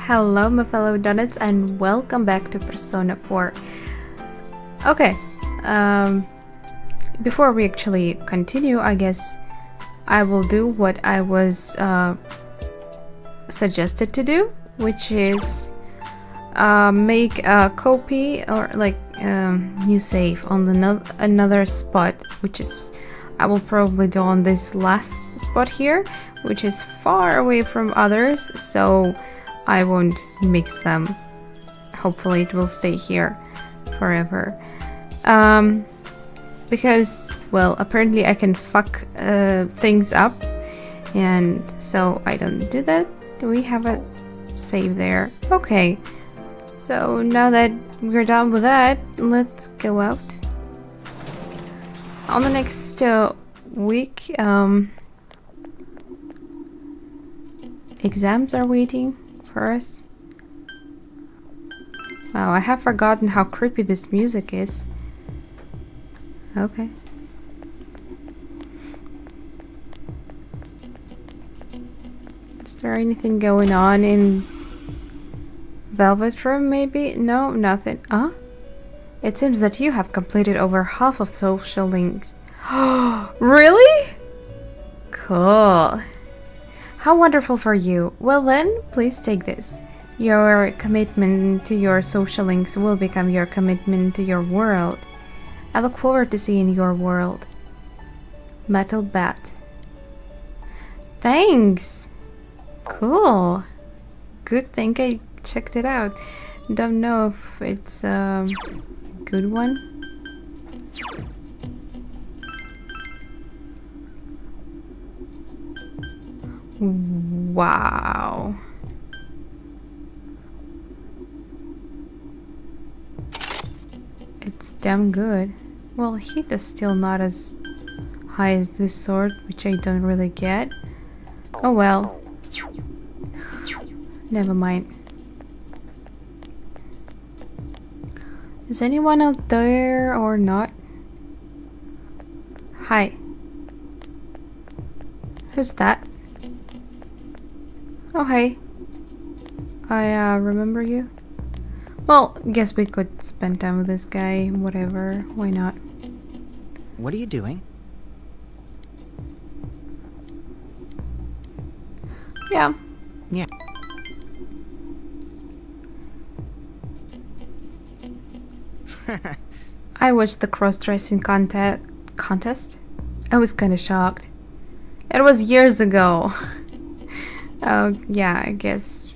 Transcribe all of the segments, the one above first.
Hello, my fellow donuts, and welcome back to Persona 4. Okay, before we actually continue, I guess I will do what I was suggested to do, which is make a copy or like new save on another spot, which is I will probably do on this last spot here, which is far away from others, so I won't mix them. Hopefully it will stay here forever. Because, well, apparently I can fuck things up, and so I don't do that. We have a save there. Okay, so now that we're done with that, let's go out. On the next week, exams are waiting for us. Wow, I have forgotten how creepy this music is. Okay. Is there anything going on in Velvet Room, maybe? No, nothing. Huh? It seems that you have completed over half of social links. Really? Cool. How wonderful for you. Well then, please take this. Your commitment to your social links will become your commitment to your world. I look forward to seeing your world. Metal Bat. Thanks! Cool. Good thing I checked it out. Don't know if it's a good one. Wow. It's damn good. Well, heat is still not as high as this sword, which I don't really get. Oh well. Never mind. Is anyone out there or not? Hi. Who's that? Oh hey. I remember you. Well, guess we could spend time with this guy, whatever, why not? What are you doing? Yeah. Yeah. I watched the cross-dressing contest. I was kinda shocked. It was years ago. Oh, yeah, I guess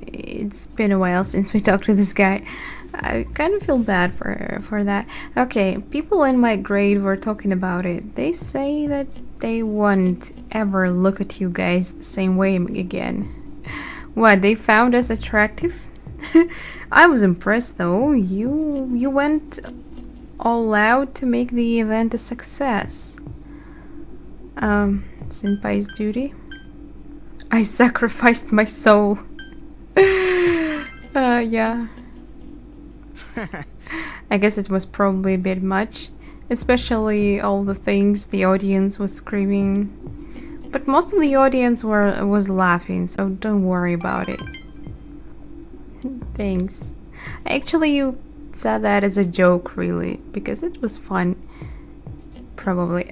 it's been a while since we talked to this guy. I kind of feel bad for that. Okay, people in my grade were talking about it. They say that they won't ever look at you guys the same way again. What, they found us attractive? I was impressed though. You went all out to make the event a success. Senpai's duty. I sacrificed my soul. Yeah. I guess it was probably a bit much, especially all the things the audience was screaming. But most of the audience was laughing, so don't worry about it. Thanks. Actually, you said that as a joke, really, because it was fun. Probably.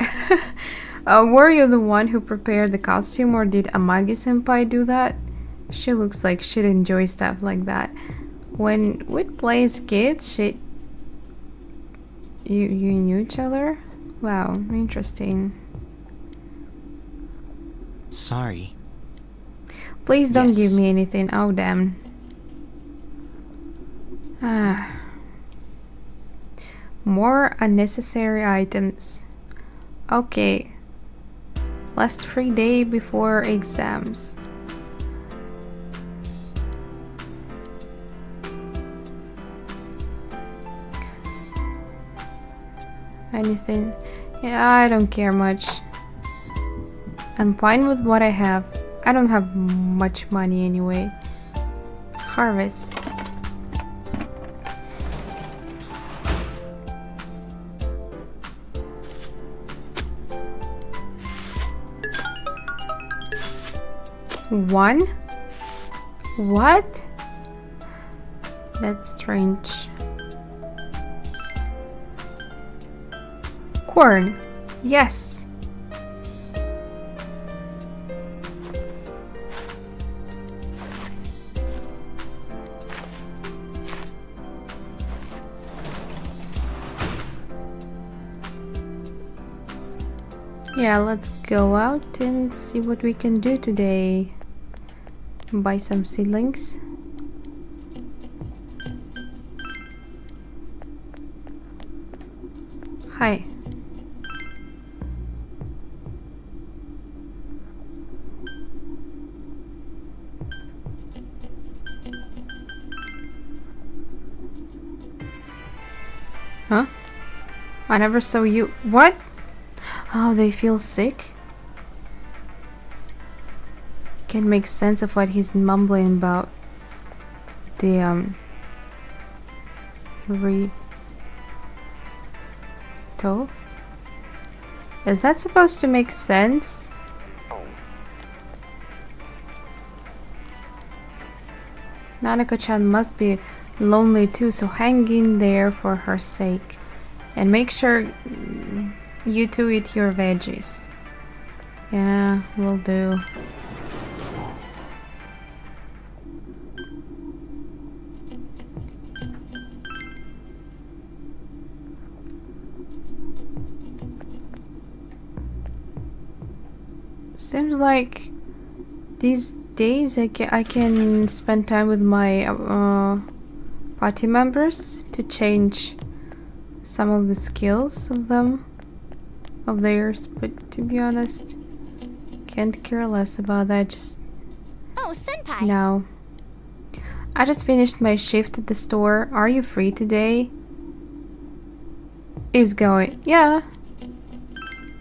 Were you the one who prepared the costume, or did Amagi-senpai do that? She looks like she'd enjoy stuff like that. When we'd play as kids, You knew each other? Wow, interesting. Sorry. Please don't Yes. give me anything. Oh, damn. Ah. More unnecessary items. Okay. Last free day before exams. Anything? Yeah, I don't care much. I'm fine with what I have. I don't have much money anyway. Harvest. One? What? That's strange. Corn. Yes. Yeah, let's go out and see what we can do today. Buy some seedlings. Hi. Huh? I never saw you. What? Oh, they feel sick? Can't make sense of what he's mumbling about. The, Toe? Is that supposed to make sense? Nanako-chan must be lonely too, so hang in there for her sake. And make sure you two eat your veggies. Yeah, will do. Seems like these days I can spend time with my party members to change some of the skills of theirs, but to be honest, can't care less about that. Just senpai. no. I just finished my shift at the store. Are you free today? Is going. Yeah.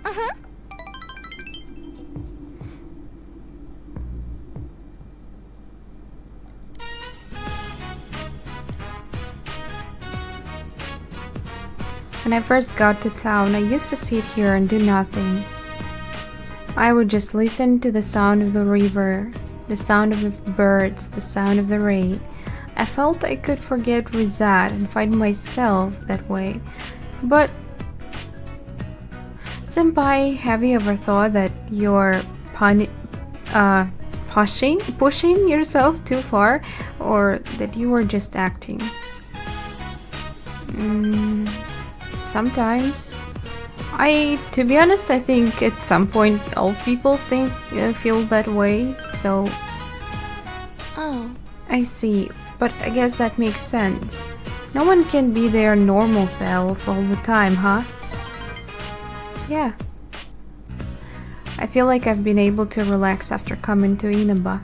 Uh-huh. When I first got to town, I used to sit here and do nothing. I would just listen to the sound of the river, the sound of the birds, the sound of the rain. I felt I could forget Rizat and find myself that way. But, senpai, have you ever thought that you're pushing yourself too far, or that you were just acting? Sometimes. To be honest, I think at some point all people feel that way, so... Oh. I see, but I guess that makes sense. No one can be their normal self all the time, huh? Yeah. I feel like I've been able to relax after coming to Inaba.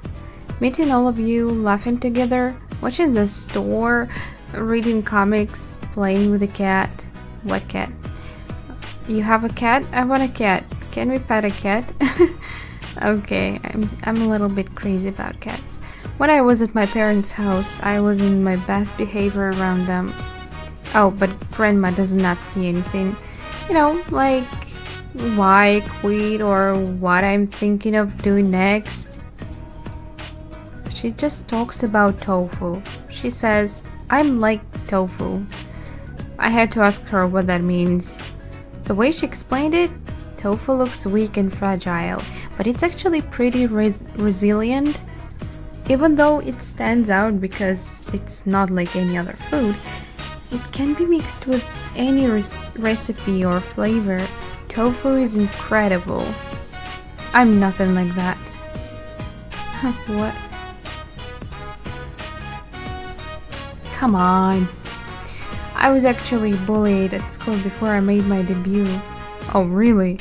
Meeting all of you, laughing together, watching the store, reading comics, playing with a cat. What cat? You have a cat? I want a cat. Can we pet a cat? Okay, I'm a little bit crazy about cats. When I was at my parents' house, I was in my best behavior around them. Oh, but grandma doesn't ask me anything. You know, like why I quit or what I'm thinking of doing next. She just talks about tofu. She says, I'm like tofu. I had to ask her what that means. The way she explained it, tofu looks weak and fragile, but it's actually pretty resilient. Even though it stands out because it's not like any other food, it can be mixed with any recipe or flavor. Tofu is incredible. I'm nothing like that. What? Come on. I was actually bullied at school before I made my debut. Oh, really?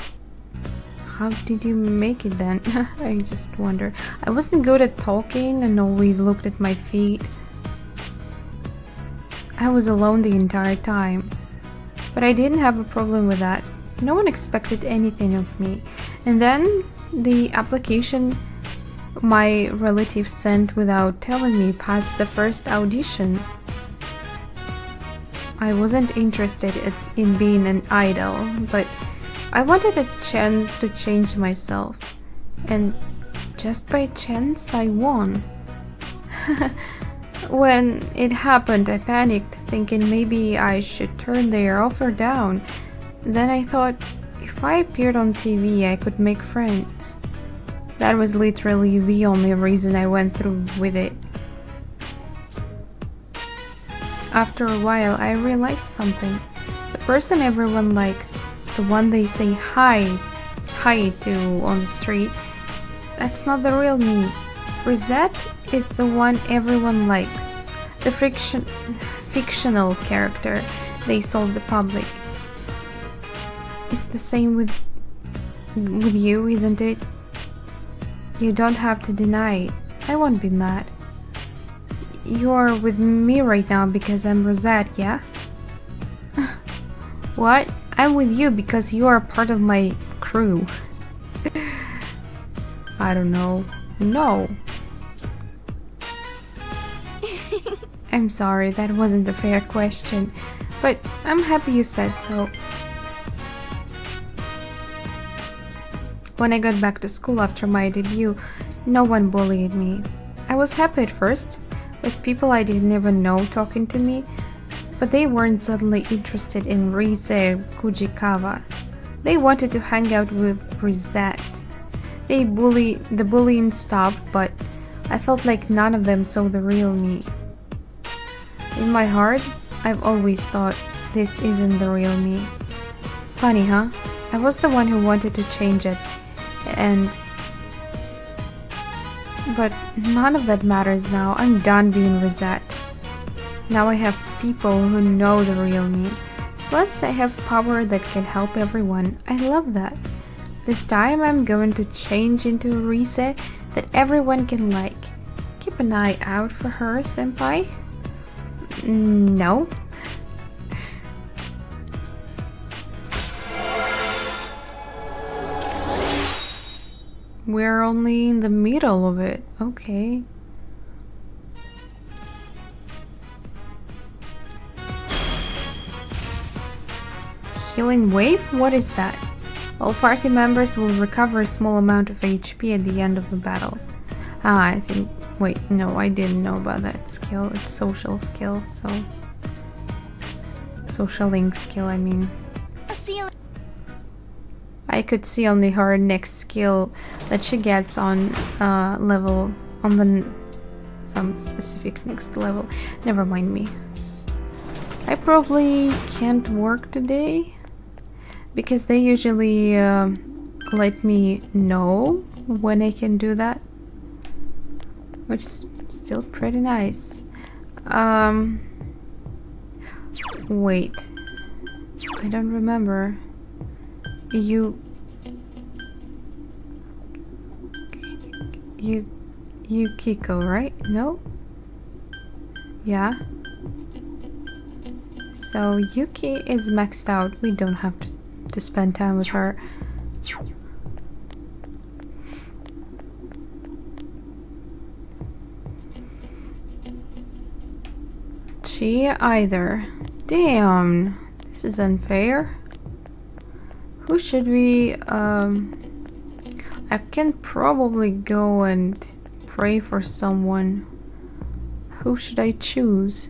How did you make it then? I just wonder. I wasn't good at talking and always looked at my feet. I was alone the entire time. But I didn't have a problem with that. No one expected anything of me. And then the application my relatives sent without telling me passed the first audition. I wasn't interested in being an idol, but I wanted a chance to change myself. And just by chance, I won. When it happened, I panicked, thinking maybe I should turn their offer down. Then I thought, if I appeared on TV, I could make friends. That was literally the only reason I went through with it. After a while, I realized something. The person everyone likes, the one they say hi to on the street, that's not the real me. Rosette is the one everyone likes, the fictional character they sold the public. It's the same with you, isn't it? You don't have to deny it. I won't be mad. You're with me right now because I'm Rosette, yeah? What? I'm with you because you are part of my crew. I don't know. No. I'm sorry, that wasn't a fair question, but I'm happy you said so. When I got back to school after my debut, no one bullied me. I was happy at first, with people I didn't even know talking to me, but they weren't suddenly interested in Rise Kujikawa. They wanted to hang out with Rosette. The bullying stopped, but I felt like none of them saw the real me. In my heart, I've always thought this isn't the real me. Funny, huh? I was the one who wanted to change it, but none of that matters now. I'm done being Rosette. Now I have people who know the real me. Plus, I have power that can help everyone. I love that. This time I'm going to change into a Rise that everyone can like. Keep an eye out for her, senpai. No. We're only in the middle of it. Okay. Healing wave? What is that? All party members will recover a small amount of HP at the end of the battle. I think... Wait, no, I didn't know about that skill. It's social skill, so... Social link skill, I mean. I could see only her next skill that she gets on level... on the... some specific next level. Never mind me. I probably can't work today, because they usually let me know when I can do that, which is still pretty nice. Wait, I don't remember. Yukiko, right? No? Yeah. So Yuki is maxed out. We don't have to spend time with her. She either. Damn, this is unfair. Who should we I can probably go and pray for someone. Who should I choose?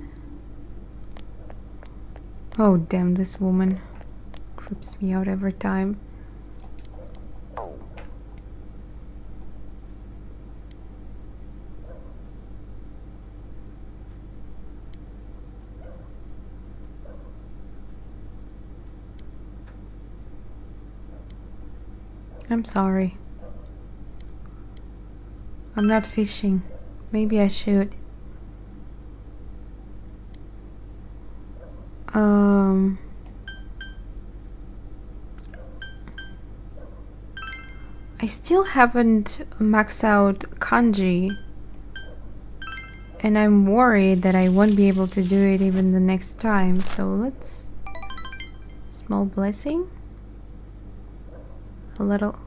Oh damn, this woman creeps me out every time. I'm sorry. I'm not fishing. Maybe I should. I still haven't maxed out kanji, and I'm worried that I won't be able to do it even the next time, so let's... Small blessing? A little...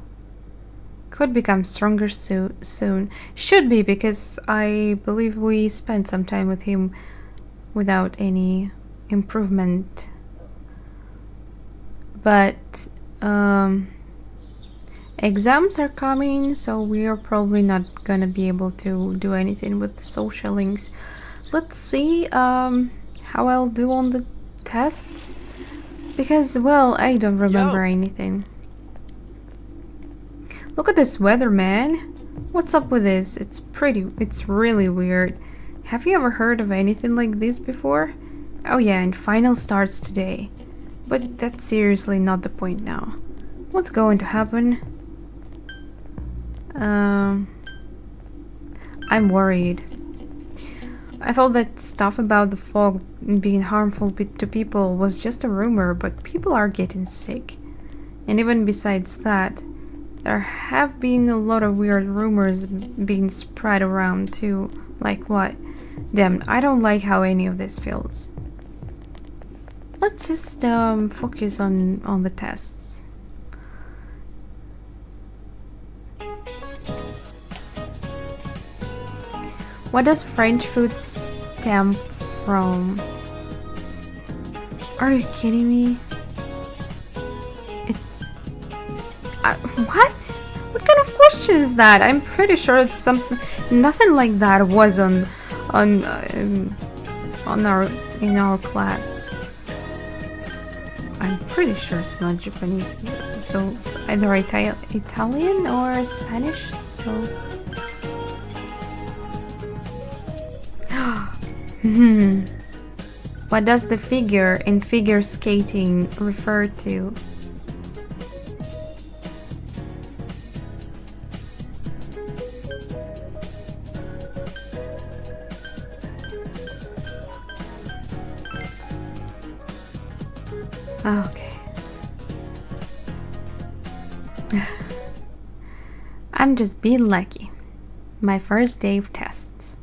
Could become stronger soon. Should be, because I believe we spent some time with him without any improvement. But exams are coming, so we are probably not gonna be able to do anything with the social links. let's see how I'll do on the tests. Because, well, I don't remember anything. Look at this weather, man. What's up with this? It's really weird. Have you ever heard of anything like this before? Oh yeah, and final starts today. But that's seriously not the point now. What's going to happen? I'm worried. I thought that stuff about the fog being harmful to people was just a rumor, but people are getting sick. And even besides that, there have been a lot of weird rumors being spread around too. Like what? Damn, I don't like how any of this feels. Let's just focus on the tests. What does French food stem from? Are you kidding me? What? What kind of question is that? I'm pretty sure it's nothing like that was in our class. I'm pretty sure it's not Japanese, so it's either Italian or Spanish. So. What does the figure in figure skating refer to? Okay. I'm just being lucky. My first day of tests.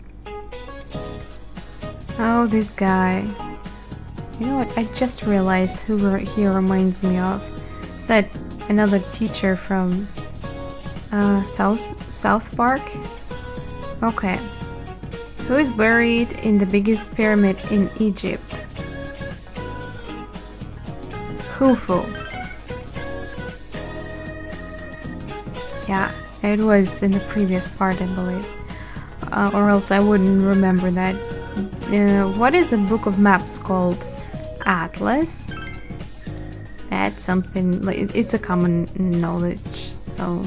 Oh, this guy. You know what? I just realized who he reminds me of. That another teacher from South Park. Okay. Who is buried in the biggest pyramid in Egypt? Khufu. Yeah, it was in the previous part, I believe. Or else I wouldn't remember that. What is a book of maps called? Atlas? That's something, like, it's a common knowledge, so...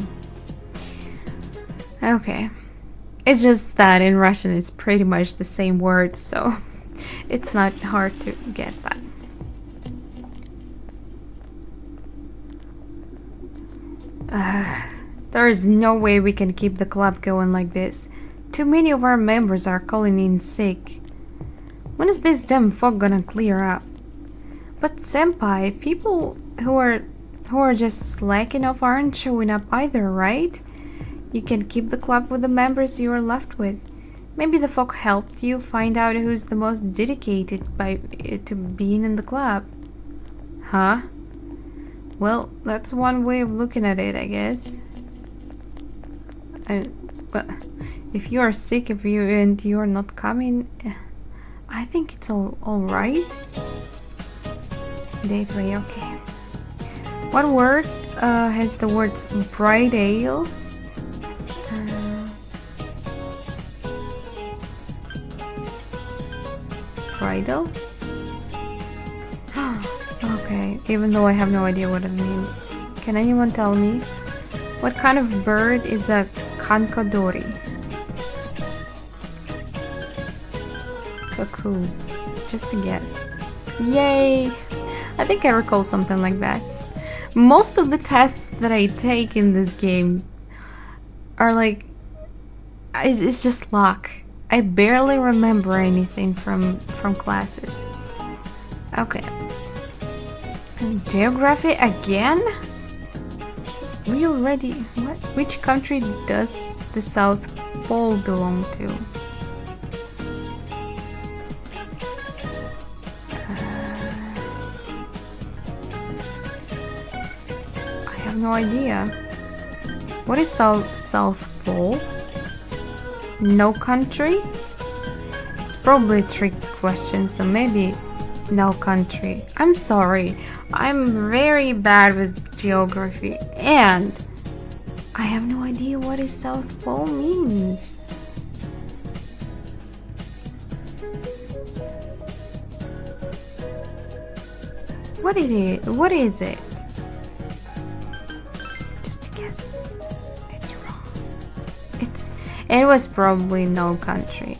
Okay. It's just that in Russian it's pretty much the same word, so it's not hard to guess that. There is no way we can keep the club going like this. Too many of our members are calling in sick. When is this damn fog gonna clear up? But senpai, people who are just slacking off aren't showing up either, right? You can keep the club with the members you are left with. Maybe the fog helped you find out who's the most dedicated to being in the club. Huh? Well, that's one way of looking at it, I guess. But if you are sick and you are not coming, I think it's all right. Day 3, okay. What word has the words bridal? Bridal? Okay, even though I have no idea what it means. Can anyone tell me? What kind of bird is a kankadori? Cuckoo. Just a guess. Yay! I think I recall something like that. Most of the tests that I take in this game are like... it's just luck. I barely remember anything from classes. Okay. Geography again? We already... What? Which country does the South Pole belong to? I have no idea. What is South Pole? No country? It's probably a trick question, so maybe no country. I'm sorry. I'm very bad with geography and I have no idea what is South Pole means. What it is? What is it? Just a guess. It's wrong. It was probably no country.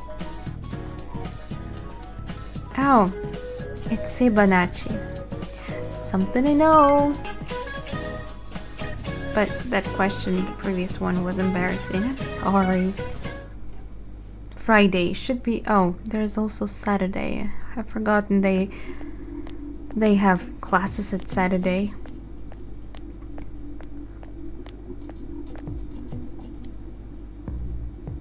Oh, it's Fibonacci. Something I know. But that question, the previous one, was embarrassing. I'm sorry. Friday should be. Oh, there's also Saturday. I've forgotten they have classes at Saturday.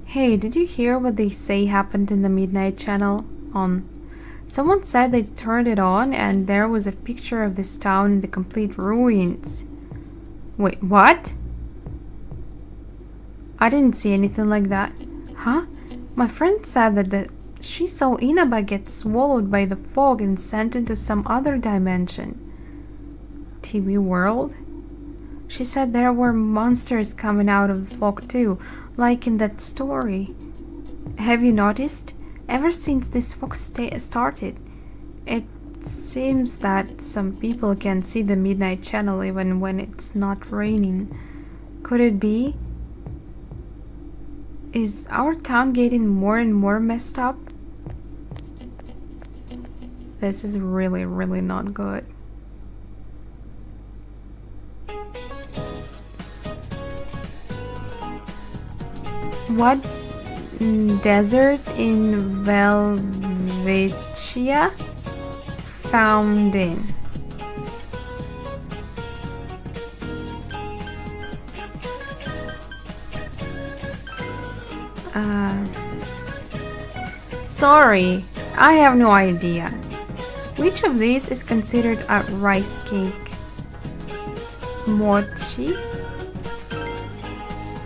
Hey, did you hear what they say happened in the Midnight Channel? Someone said they turned it on and there was a picture of this town in the complete ruins. Wait, what? I didn't see anything like that. Huh? My friend said that she saw Inaba get swallowed by the fog and sent into some other dimension. TV World? She said there were monsters coming out of the fog too, like in that story. Have you noticed? Ever since this fog started, it seems that some people can see the Midnight Channel even when it's not raining. Could it be? Is our town getting more and more messed up? This is really, really not good. What desert in Velvetia found in? Sorry, I have no idea. Which of these is considered a rice cake? Mochi?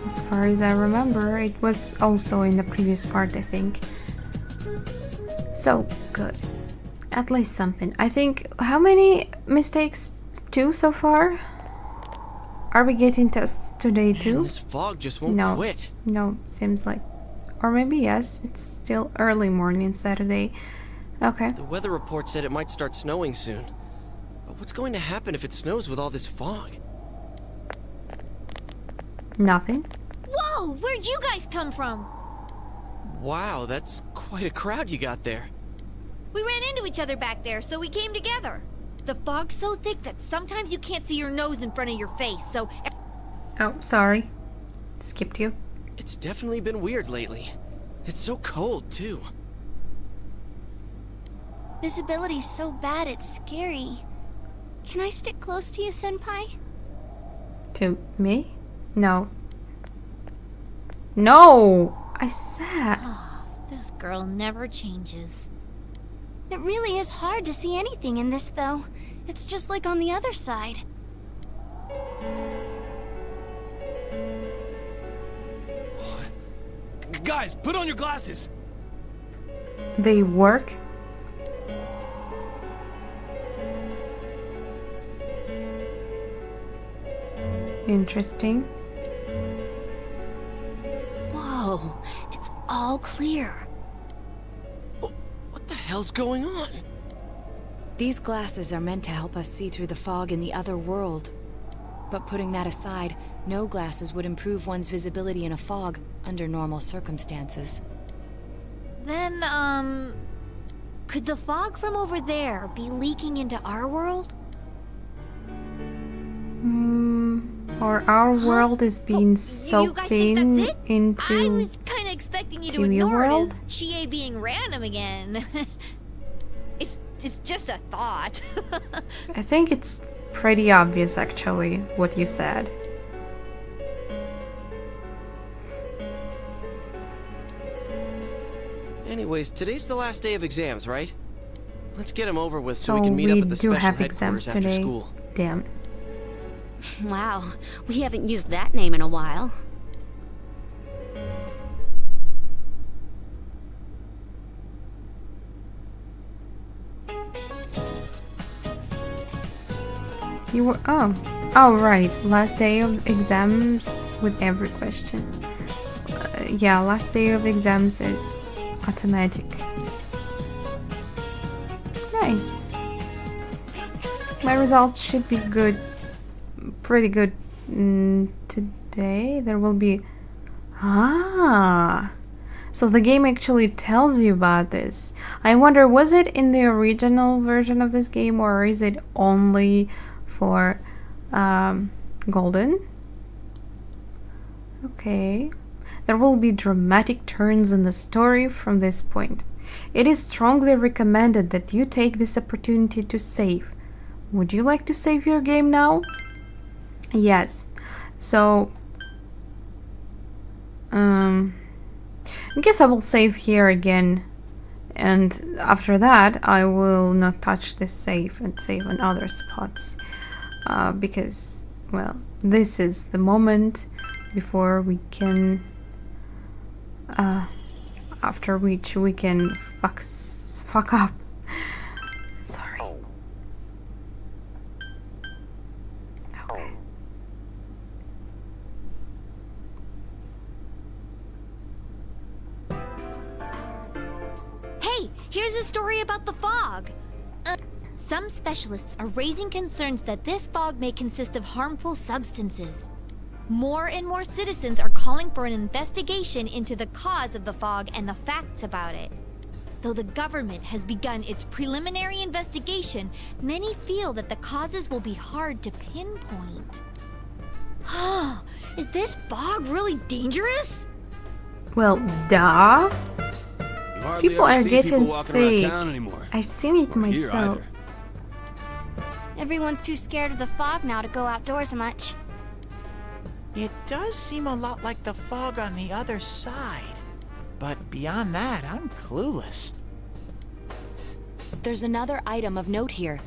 As far as I remember, it was also in the previous part, I think. So, good. At least something. I think, how many mistakes? 2 so far? Are we getting tests today too? Man, this fog just won't quit. No, seems like. Or maybe yes, it's still early morning Saturday. Okay. The weather report said it might start snowing soon. But what's going to happen if it snows with all this fog? Nothing. Whoa! Where'd you guys come from? Wow, that's quite a crowd you got there. We ran into each other back there, so we came together. The fog's so thick that sometimes you can't see your nose in front of your face, so... Oh, sorry. Skipped you. It's definitely been weird lately. It's so cold, too. Visibility's so bad it's scary. Can I stick close to you, Senpai? To me? No. No! I said. Oh, this girl never changes. It really is hard to see anything in this, though. It's just like on the other side. Guys, put on your glasses! They work? Interesting. Whoa, it's all clear. What the hell's going on? These glasses are meant to help us see through the fog in the other world. But putting that aside, no glasses would improve one's visibility in a fog under normal circumstances. Then, could the fog from over there be leaking into our world? Or our world is being you guys soaked think in that's it? I into was kind of expecting you to TV ignore world? it as Chie being random again. It's just a thought. I think it's pretty obvious actually what you said. Anyways, today's the last day of exams, right? Let's get them over with so So we can meet up we at the do special have headquarters exams after today. school. Damn. Wow, we haven't used that name in a while. You were oh right, last day of exams with every question. Yeah, last day of exams is automatic. Nice. My results should be good, pretty good today. There will be... So the game actually tells you about this. I wonder, was it in the original version of this game, or is it only for Golden? Okay. There will be dramatic turns in the story from this point. It is strongly recommended that you take this opportunity to save. Would you like to save your game now? Yes. So, I guess I will save here again, and after that I will not touch this save and save on other spots, because, well, this is the moment before we can, after which we can fuck up. Sorry. Okay. Hey, here's a story about the fog. Some specialists are raising concerns that this fog may consist of harmful substances. More and more citizens are calling for an investigation into the cause of the fog and the facts about it. Though the government has begun its preliminary investigation, many feel that the causes will be hard to pinpoint. Is this fog really dangerous? Well, duh. You hardly People ever are see getting people walking around sick. town anymore. I've seen it Or here myself. either. Everyone's too scared of the fog now to go outdoors much. It does seem a lot like the fog on the other side. But beyond that, I'm clueless. There's another item of note here.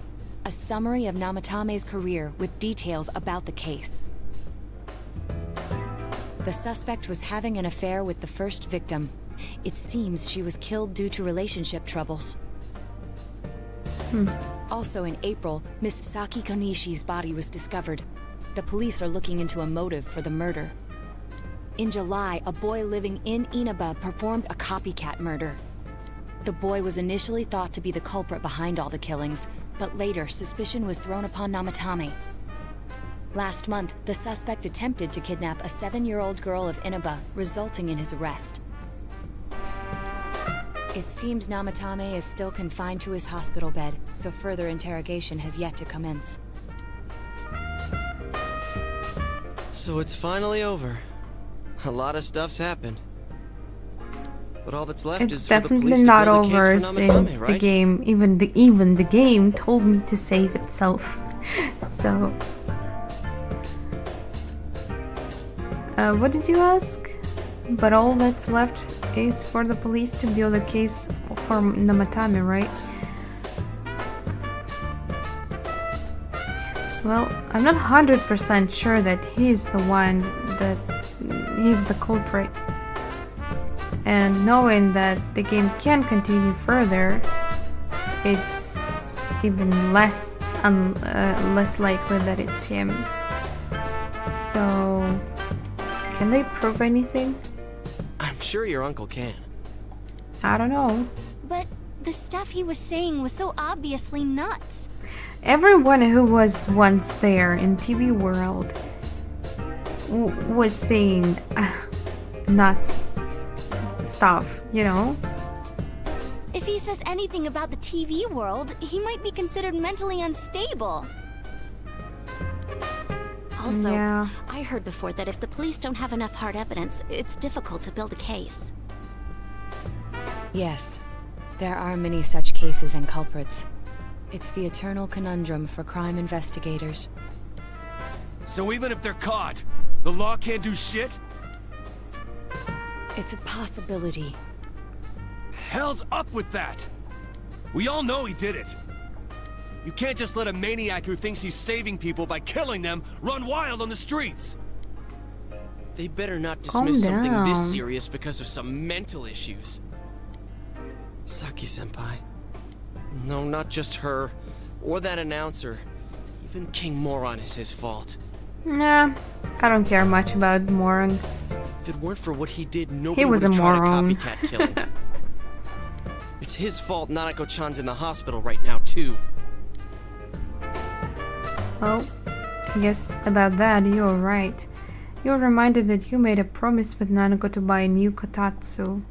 A summary of Namatame's career with details about the case. The suspect was having an affair with the first victim. It seems she was killed due to relationship troubles. Also in April, Miss Saki Konishi's body was discovered. The police are looking into a motive for the murder. In July, a boy living in Inaba performed a copycat murder. The boy was initially thought to be the culprit behind all the killings, but later suspicion was thrown upon Namatame. Last month, the suspect attempted to kidnap a 7-year-old girl of Inaba, resulting in his arrest. It seems Namatame is still confined to his hospital bed, so further interrogation has yet to commence. So it's finally over. A lot of stuff's happened. But all that's left It's is for the definitely police to not build a case over for Namatame, since the right? game, even the game told me to save itself. So, what did you ask? But all that's left is for the police to build a case for Namatame, right? Well, I'm not 100% sure that he's the one, that he's the culprit. And knowing that the game can continue further, it's even less likely that it's him. So, can they prove anything? I'm sure your uncle can. I don't know. But the stuff he was saying was so obviously nuts. Everyone who was once there in TV World was saying nuts stuff, you know? If he says anything about the TV world, he might be considered mentally unstable. Also, Yeah. I heard before that if the police don't have enough hard evidence, it's difficult to build a case. Yes, there are many such cases and culprits. It's the eternal conundrum for crime investigators. So even if they're caught, the law can't do shit? It's a possibility. Hell's up with that! We all know he did it. You can't just let a maniac who thinks he's saving people by killing them run wild on the streets! They better not Calm dismiss something down. this serious because of some mental issues. Saki-senpai. No, not just her. Or that announcer. Even King Moron is his fault. Nah, I don't care much about Moron. If it weren't for what he did, nobody was would a have tried moron. a copycat killing. It's his fault Nanako-chan's in the hospital right now, too. Well, I guess about that you're right. You're reminded that you made a promise with Nanako to buy a new kotatsu.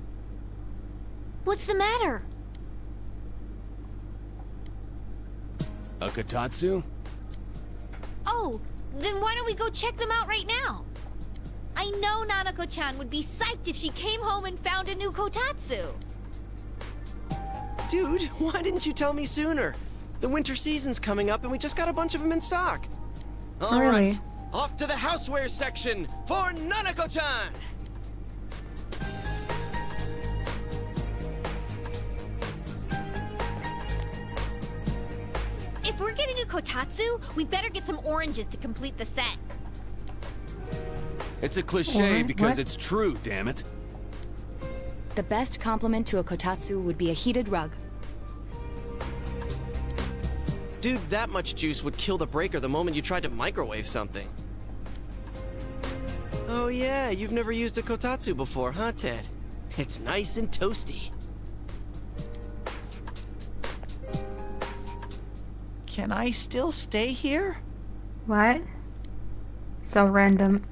What's the matter? A Kotatsu? Oh, then why don't we go check them out right now? I know Nanako-chan would be psyched if she came home and found a new kotatsu. Dude, why didn't you tell me sooner? The winter season's coming up and we just got a bunch of them in stock. All Really? right, off to the houseware section for Nanako-chan! If we're getting a kotatsu, we better get some oranges to complete the set. It's a cliche What? because What? it's true, damn it. The best compliment to a kotatsu would be a heated rug. Dude, that much juice would kill the breaker the moment you tried to microwave something. Oh yeah, you've never used a kotatsu before, huh, Ted? It's nice and toasty. Can I still stay here? What? So random.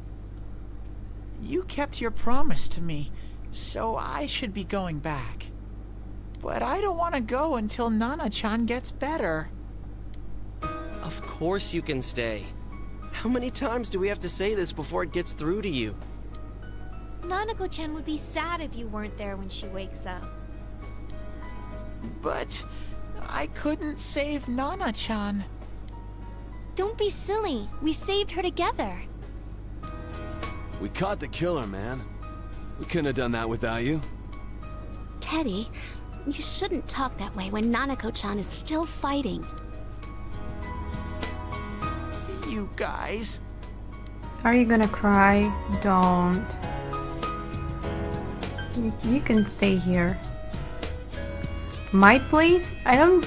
You kept your promise to me, so I should be going back. But I don't want to go until Nana-chan gets better. Of course you can stay. How many times do we have to say this before it gets through to you? Nanako-chan would be sad if you weren't there when she wakes up. But I couldn't save Nana-chan. Don't be silly. We saved her together. We caught the killer, man. We couldn't have done that without you. Teddy, you shouldn't talk that way when Nanako-chan is still fighting. You guys. Are you gonna cry? Don't. You can stay here. My place? I don't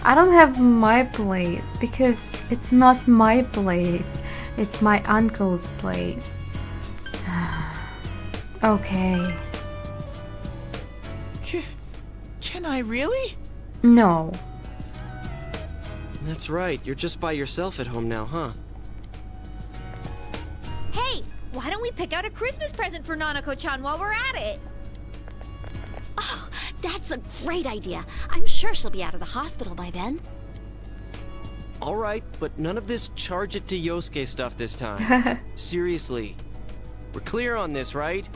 have my place because it's not my place. It's my uncle's place. Okay. Can I really? No. That's right, you're just by yourself at home now, huh? Hey, why don't we pick out a Christmas present for Nanako-chan while we're at it? Oh, that's a great idea. I'm sure she'll be out of the hospital by then. All right, but none of this charge it to Yosuke stuff this time. Seriously. We're clear on this, right?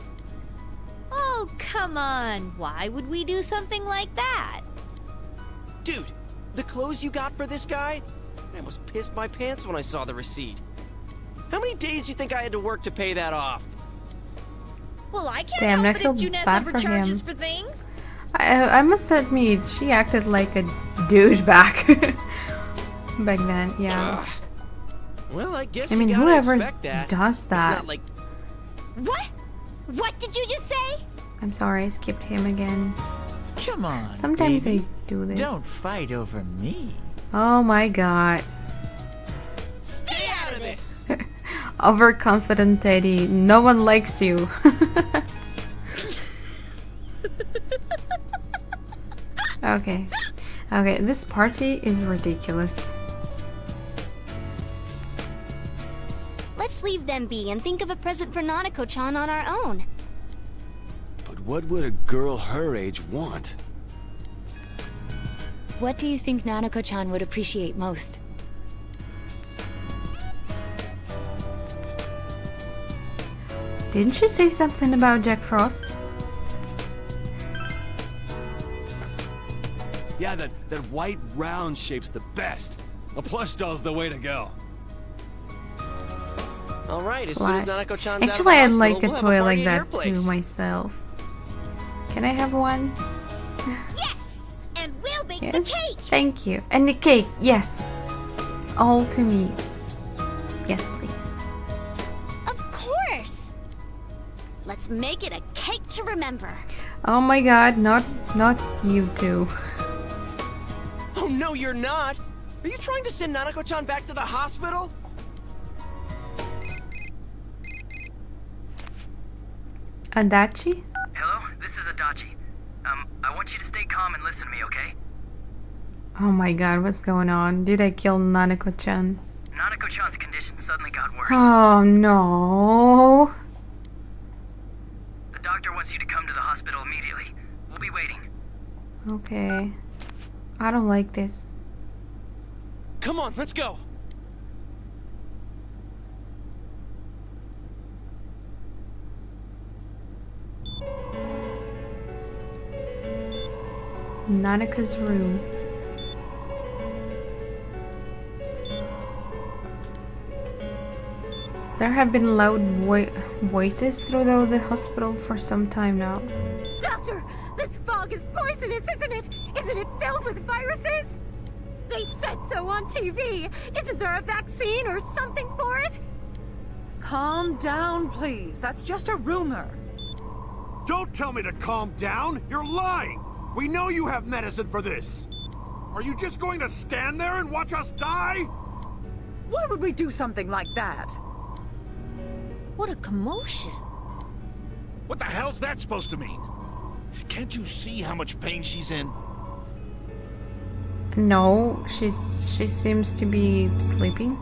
Oh, come on. Why would we do something like that? Dude, the clothes you got for this guy? I almost pissed my pants when I saw the receipt. How many days do you think I had to work to pay that off? Well, I can't Damn, I help it feel if Junez bad ever for charges him. for things. I must admit, she acted like a douchebag back then. Yeah. Ugh. Well, I guess I mean, you gotta whoever expect that. does that. It's not like What? What did you just say? I'm sorry, I skipped him again. Come on, Sometimes baby. I do this. Don't fight over me. Oh my god. stay out of this. Overconfident Teddy. No one likes you. Okay. Okay, this party is ridiculous. Let's leave them be and think of a present for Nanako-chan on our own. But what would a girl her age want? What do you think Nanako-chan would appreciate most? Didn't she say something about Jack Frost? Yeah, that white round shape's the best. A plush doll's the way to go. All right, as soon as Flash. Nanako-chan's out of Actually, the I'd hospital, like a we'll have toy party like at your that place. too myself. Can I have one? Yes! And we'll bake Yes. the cake! Thank you. And the cake, yes. All to me. Yes, please. Of course! Let's make it a cake to remember. Oh my god, not you two. Oh no, you're not. Are you trying to send Nanako-chan back to the hospital? Adachi? Hello, this is Adachi. I want you to stay calm and listen to me, okay? Oh my god, what's going on? Did I kill Nanako-chan? Nanako-chan's condition suddenly got worse. Oh no. The doctor wants you to come to the hospital immediately. We'll be waiting. Okay. I don't like this. Come on, let's go. Nanako's room. There have been loud voices throughout the hospital for some time now. Doctor, this fog is poisonous, isn't it? Isn't it filled with viruses? They said so on TV. Isn't there a vaccine or something for it? Calm down, please. That's just a rumor. Don't tell me to calm down! You're lying! We know you have medicine for this! Are you just going to stand there and watch us die? Why would we do something like that? What a commotion. What the hell's that supposed to mean? Can't you see how much pain she's in? No, she seems to be sleeping.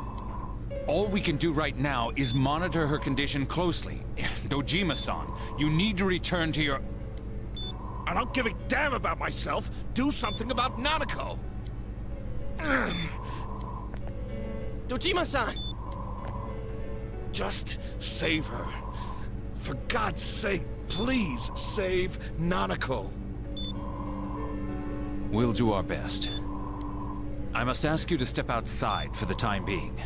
All we can do right now is monitor her condition closely. Dojima-san, you need to return to your... I don't give a damn about myself. Do something about Nanako. Dojima-san! Just save her. For God's sake, please save Nanako. We'll do our best. I must ask you to step outside for the time being.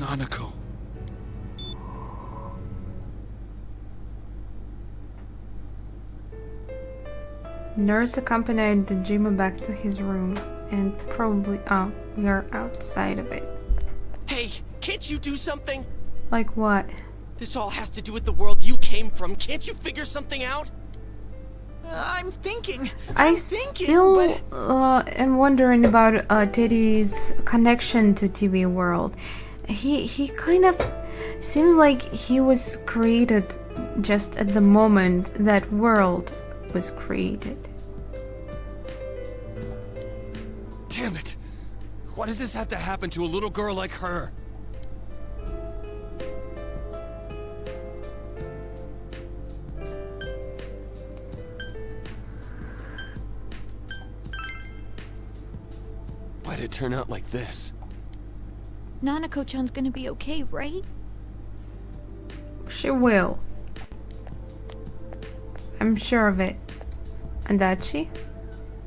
Nanako. Nurse accompanied Dojima back to his room, and probably we are outside of it. Hey, can't you do something? Like what? This all has to do with the world you came from. Can't you figure something out? I'm thinking. I still am wondering about Teddy's connection to TV world. He kind of seems like he was created just at the moment that world was created. Damn it! Why does this have to happen to a little girl like her? Why'd it turn out like this? Nanako-chan's gonna be okay, right? She will. I'm sure of it. Adachi?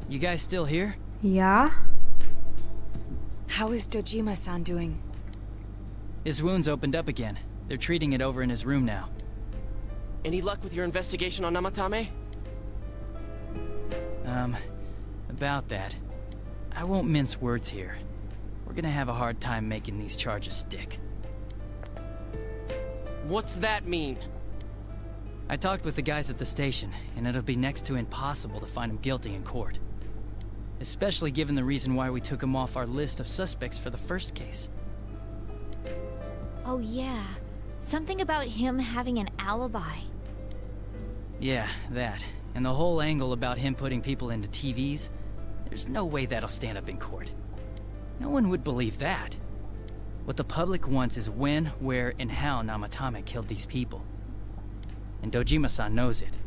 You guys still here? Yeah? How is Dojima-san doing? His wound's opened up again. They're treating it over in his room now. Any luck with your investigation on Namatame? About that. I won't mince words here. We're gonna have a hard time making these charges stick. What's that mean? I talked with the guys at the station, and it'll be next to impossible to find him guilty in court. Especially given the reason why we took him off our list of suspects for the first case. Oh yeah, something about him having an alibi. Yeah, that. And the whole angle about him putting people into TVs, there's no way that'll stand up in court. No one would believe that. What the public wants is when, where, and how Namatame killed these people. And Dojima-san knows it.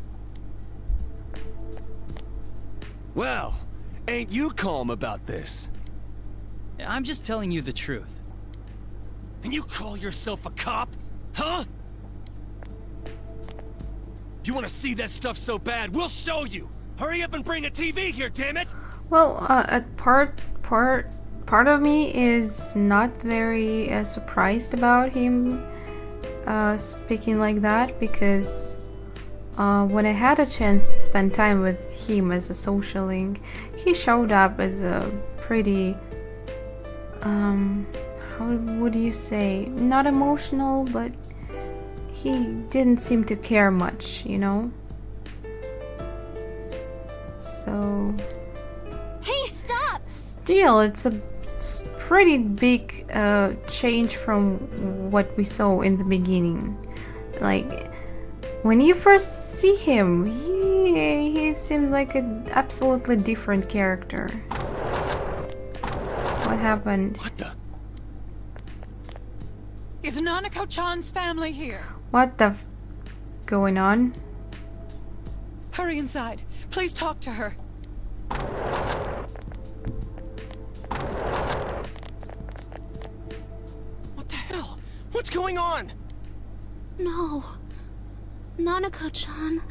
Well, ain't you calm about this? I'm just telling you the truth. And you call yourself a cop? Huh? If you want to see that stuff so bad, we'll show you! Hurry up and bring a TV here, damn it! Well, part of me is not very surprised about him speaking like that, because when I had a chance to spend time with him as a social link, he showed up as a pretty how would you say, not emotional, but he didn't seem to care much, you know? So Hey, stop! still, it's a pretty big change from what we saw in the beginning. Like, When you first see him, he seems like an absolutely different character. What happened? What the? Is Nanako-chan's family here? What the going on? Hurry inside. Please talk to her. What the hell? What's going on? No. Nanako-chan.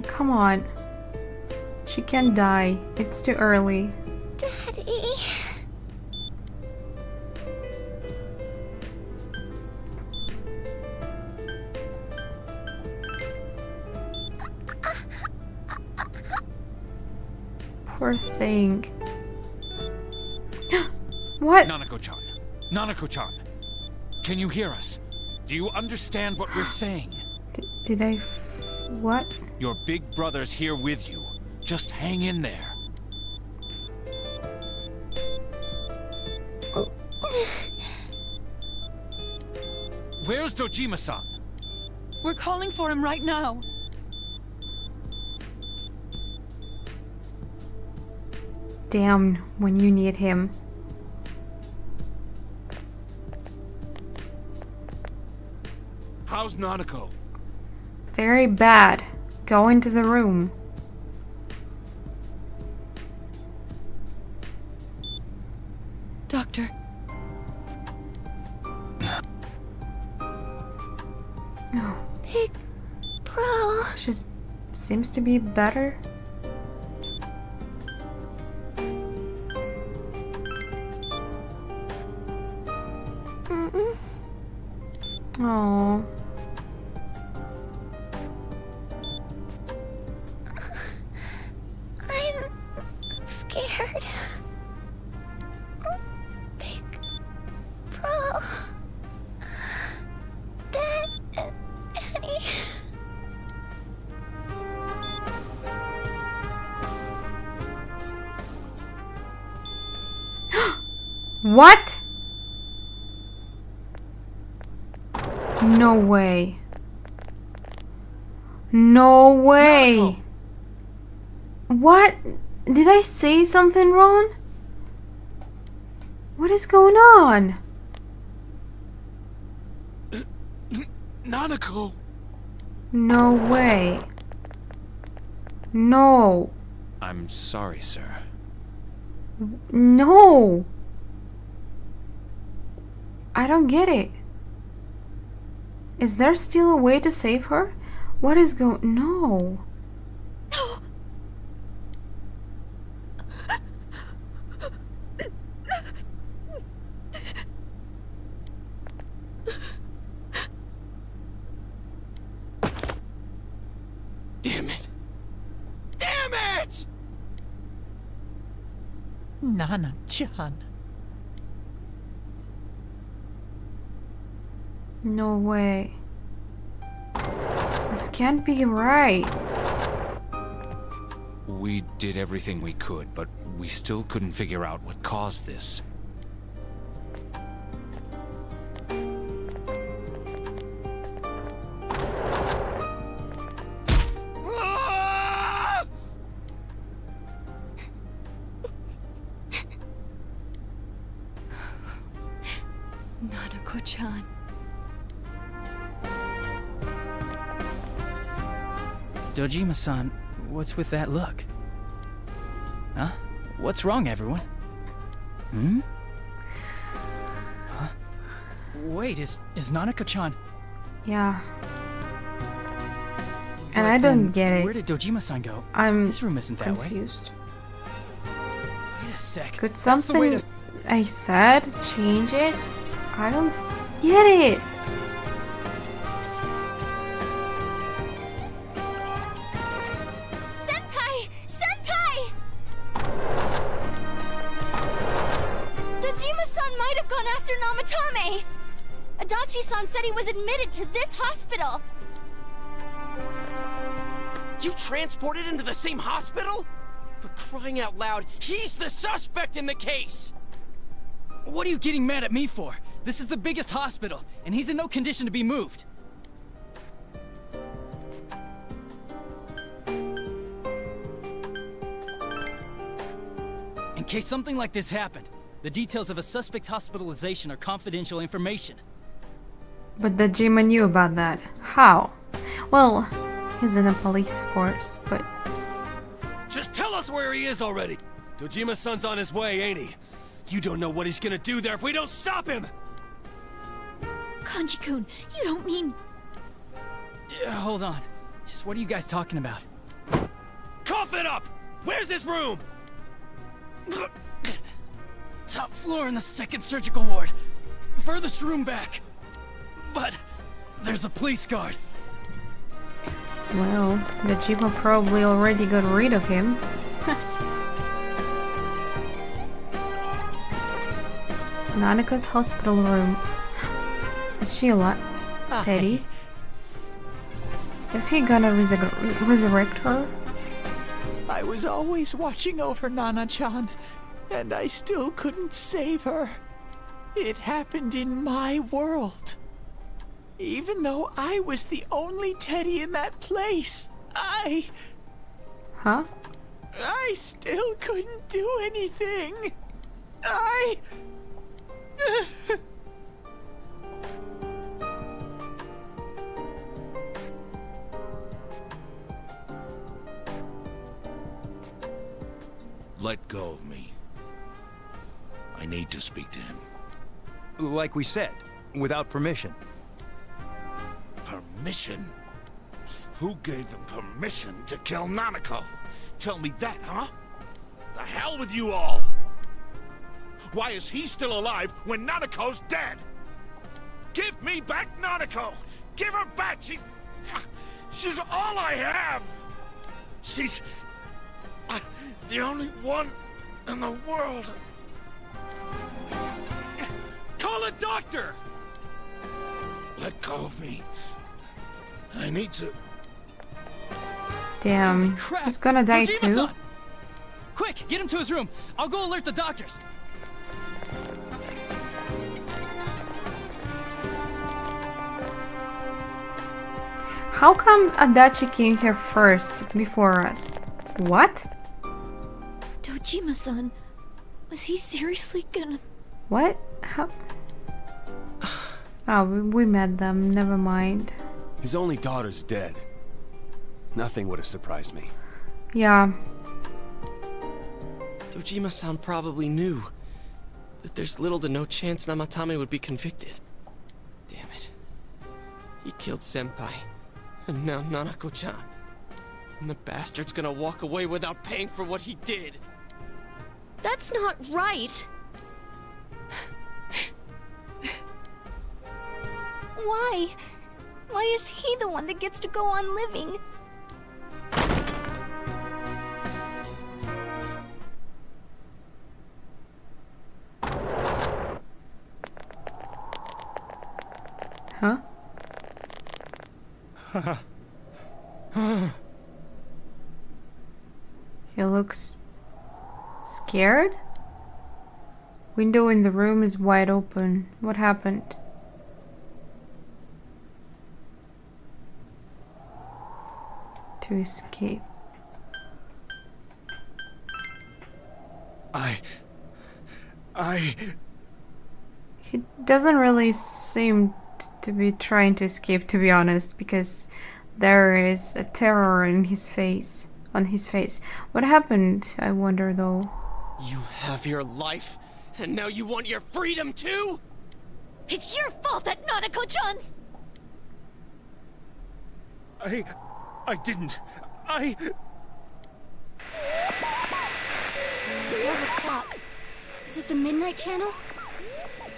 Come on. She can't die. It's too early. Daddy. Poor thing. What? Nanako-chan. Nanako-chan. Can you hear us? Do you understand what we're saying? Did I... what? Your big brother's here with you. Just hang in there. Where's Dojima-san? We're calling for him right now. Damn, when you need him. How's Nanako? Very bad. Go into the room. Doctor. Oh. Big bro. She seems to be better. Oh. I'm scared. Big bro. Daddy. What? No way. No way. No. What? Did I say something wrong? What is going on? Nanako! No way. No. I'm sorry, sir. No. I don't get it. Is there still a way to save her? What is going... No. No. Damn it! Damn it! Nana-chan. No way. This can't be right. We did everything we could, but we still couldn't figure out what caused this. Nanako-chan. Dojima-san, what's with that look? Huh? What's wrong, everyone? Hmm? Huh? Wait, is Nanako-chan... Yeah. And But I don't then, get it. Where did Dojima-san go? I'm His room isn't that confused. Wait a sec. Could That's the way something to... I said change it? I don't get it. Senpai! Senpai! Dojima-san might have gone after Namatame! Adachi-san said he was admitted to this hospital! You transported him to the same hospital? For crying out loud, he's the suspect in the case! What are you getting mad at me for? This is the biggest hospital, and he's in no condition to be moved. In case something like this happened, the details of a suspect's hospitalization are confidential information. But Dojima knew about that. How? Well, he's in the police force, but... Just tell us where he is already! Dojima-san's on his way, ain't he? You don't know what he's gonna do there if we don't stop him! Kanji-kun, you don't mean... Yeah, hold on. Just what are you guys talking about? Cough it up! Where's this room? Top floor in the second surgical ward. Furthest room back. But there's a police guard. Well, Dojima probably already got rid of him. Nanako's hospital room. Is she alive? Teddy? Is he gonna resurrect her? I was always watching over Nana-chan, and I still couldn't save her. It happened in my world. Even though I was the only Teddy in that place, I still couldn't do anything. Let go of me. I need to speak to him. Like we said, without permission. Permission? Who gave them permission to kill Nanako? Tell me that, huh? The hell with you all! Why is he still alive when Nanako's dead? Give me back Nanako! Give her back! She's all I have! She's the only one in the world. Call a doctor! Let go of me. I need to... Damn, he's gonna die too? Dojima-san! Quick, get him to his room. I'll go alert the doctors. How come Adachi came here first, before us? What? Dojima-san, was he seriously gonna... What? How? Oh, we met them, never mind. His only daughter's dead. Nothing would have surprised me. Yeah. Dojima-san probably knew that there's little to no chance Namatame would be convicted. Damn it. He killed Senpai, and now Nanako-chan. And the bastard's gonna walk away without paying for what he did. That's not right. Why? Why is he the one that gets to go on living? Huh? He looks scared? Window in the room is wide open. What happened? To escape. He doesn't really seem to be trying to escape, to be honest, because there is a terror in his face. On his face. What happened, I wonder, though? You have your life, and now you want your freedom too? It's your fault that Nanako-chan's... I didn't. 12 o'clock. Is it the Midnight Channel?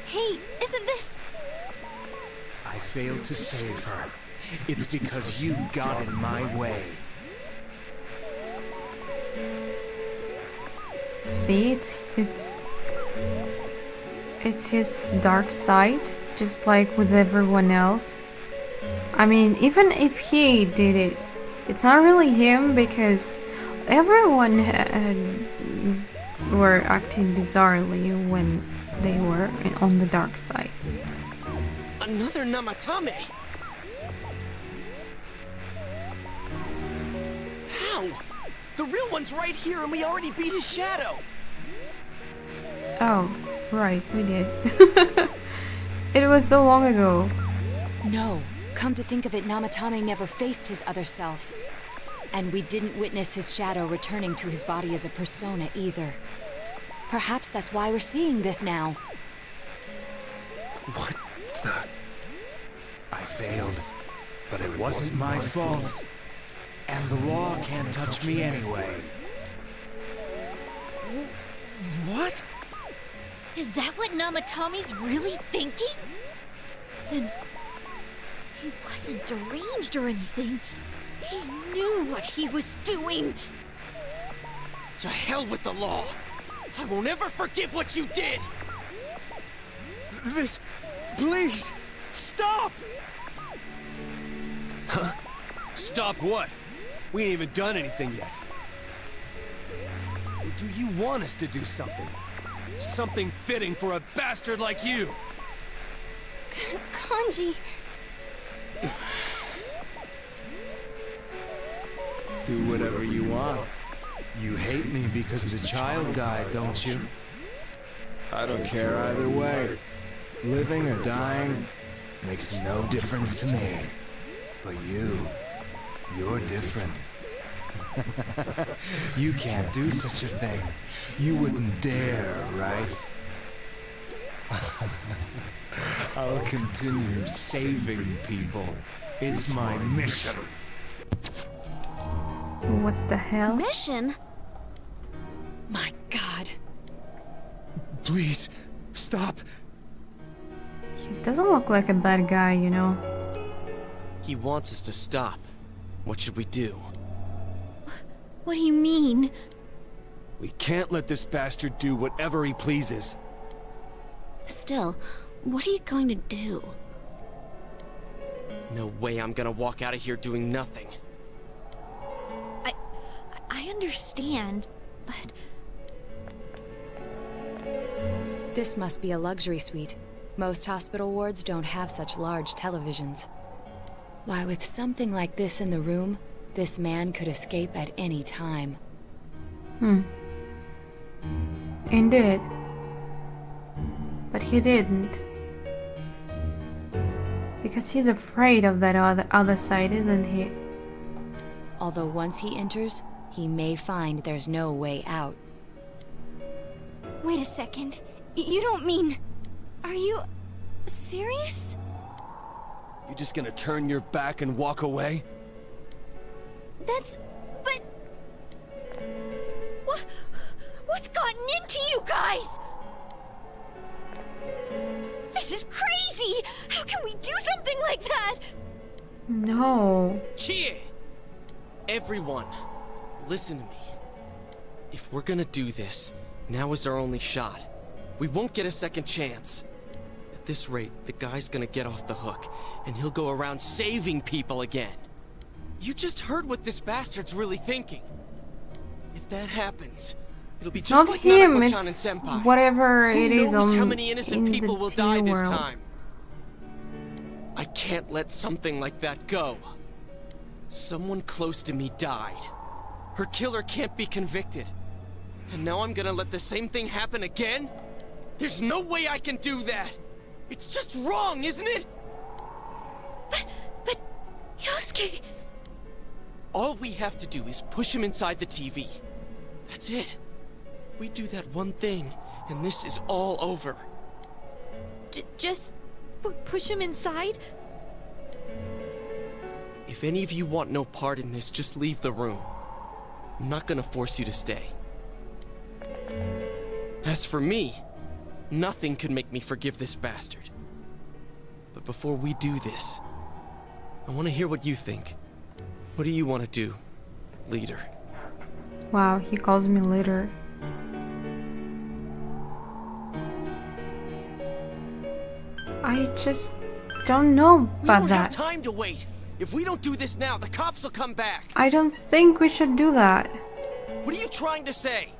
Hey, isn't this... I failed to save her. It's because you got in my way. See, it's his dark side, just like with everyone else. I mean, even if he did it, it's not really him, because everyone were acting bizarrely when they were on the dark side. Another Namatame? How? The real one's right here and we already beat his shadow! Oh, right, we did. It was so long ago. No. Come to think of it, Namatame never faced his other self. And we didn't witness his shadow returning to his body as a persona either. Perhaps that's why we're seeing this now. What the... I failed, but it wasn't my fault. And the law can't touch me anyway. What? Is that what Namatame's really thinking? Then... he wasn't deranged or anything. He knew what he was doing. To hell with the law! I won't ever forgive what you did! This... please! Stop! Huh? Stop what? We ain't even done anything yet. Or do you want us to do something? Something fitting for a bastard like you! Kanji... Do whatever you want. You hate me because the child died, don't you? I don't care either way. Living or dying makes no difference to me. But you're different. You can't do such a thing. You wouldn't dare, right? I'll continue saving people. It's my mission. What the hell? Mission? My God. Please, stop. He doesn't look like a bad guy, you know. He wants us to stop. What should we do? What do you mean? We can't let this bastard do whatever he pleases. Still, what are you going to do? No way I'm gonna walk out of here doing nothing. I understand, but... This must be a luxury suite. Most hospital wards don't have such large televisions. Why, with something like this in the room, this man could escape at any time. Indeed. But he didn't. Because he's afraid of that other side, isn't he? Although once he enters, he may find there's no way out. Wait a second. You don't mean... Are you... serious? You just gonna turn your back and walk away? But... What's gotten into you guys? This is crazy! How can we do something like that? No. Chie! Everyone, listen to me. If we're gonna do this, now is our only shot. We won't get a second chance. At this rate, the guy's gonna get off the hook, and he'll go around saving people again. You just heard what this bastard's really thinking. If that happens, it'll be It's just not like him, Nanako-chan it's and Senpai. whatever Who it is knows on how many innocent in people the will die TV this world. time? I can't let something like that go. Someone close to me died. Her killer can't be convicted. And now I'm gonna let the same thing happen again? There's no way I can do that! It's just wrong, isn't it? But... Yosuke... All we have to do is push him inside the TV. That's it. We do that one thing, and this is all over. Just... push him inside? If any of you want no part in this, just leave the room. I'm not gonna force you to stay. As for me, nothing could make me forgive this bastard. But before we do this, I want to hear what you think. What do you want to do, leader? Wow, he calls me leader. I just don't know We about don't have that. time to wait. If we don't do this now, the cops will come back. I don't think we should do that. What are you trying to say?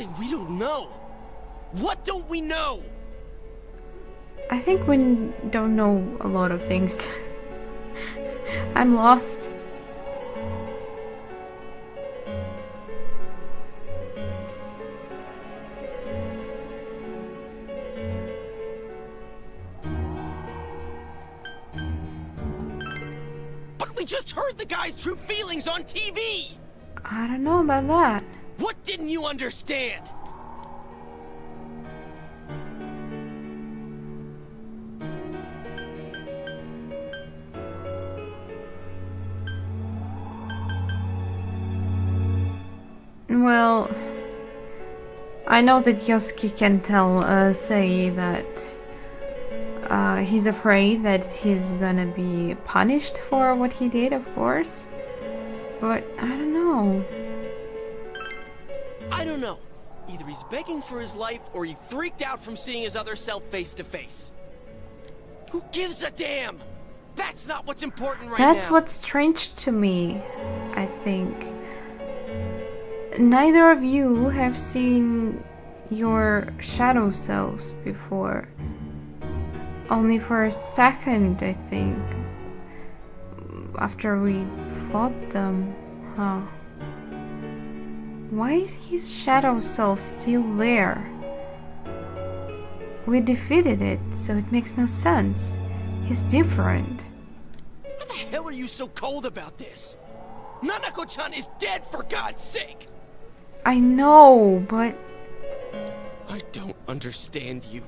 something we don't know. What don't we know? I think we don't know a lot of things. I'm lost. But we just heard the guy's true feelings on TV! I don't know about that. What didn't you understand? Well, I know that Yosuke can say that he's afraid that he's gonna be punished for what he did, of course. But I don't know. I don't know. Either he's begging for his life or he freaked out from seeing his other self face to face. Who gives a damn? That's not what's important right now. That's what's strange to me, I think. Neither of you have seen your shadow selves before. Only for a second, I think. After we fought them, huh? Why is his shadow self still there? We defeated it, so it makes no sense. He's different. Why the hell are you so cold about this? Nanako-chan is dead, for God's sake! I know, but... I don't understand you.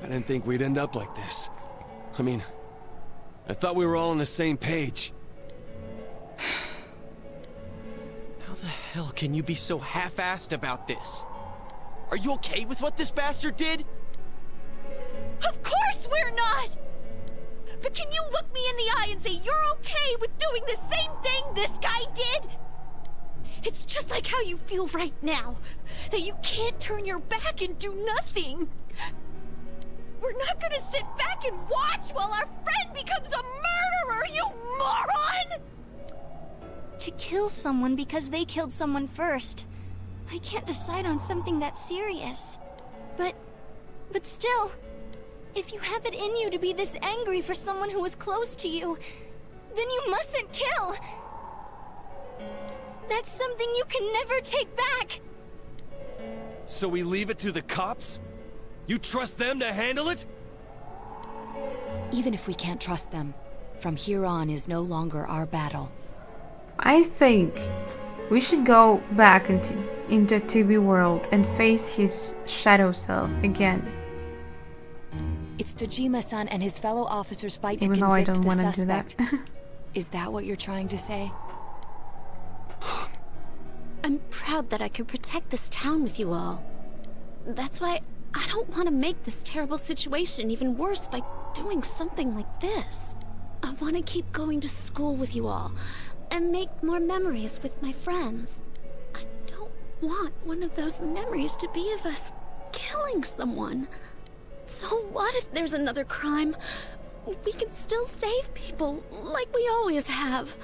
I didn't think we'd end up like this. I mean, I thought we were all on the same page. How the hell can you be so half-assed about this? Are you okay with what this bastard did? Of course we're not! But can you look me in the eye and say you're okay with doing the same thing this guy did? It's just like how you feel right now, that you can't turn your back and do nothing. We're not gonna sit back and watch while our friend becomes a murderer, you moron! To kill someone because they killed someone first. I can't decide on something that serious. But still, if you have it in you to be this angry for someone who was close to you, then you mustn't kill. That's something you can never take back. So we leave it to the cops? You trust them to handle it? Even if we can't trust them, from here on is no longer our battle. I think we should go back into TV world and face his shadow self again. It's Dojima-san and his fellow officers' fight Even to though I convict don't the want to do that. suspect. Is that what you're trying to say? I'm proud that I could protect this town with you all. That's why I don't want to make this terrible situation even worse by doing something like this. I want to keep going to school with you all and make more memories with my friends. I don't want one of those memories to be of us killing someone. So what if there's another crime? We can still save people like we always have.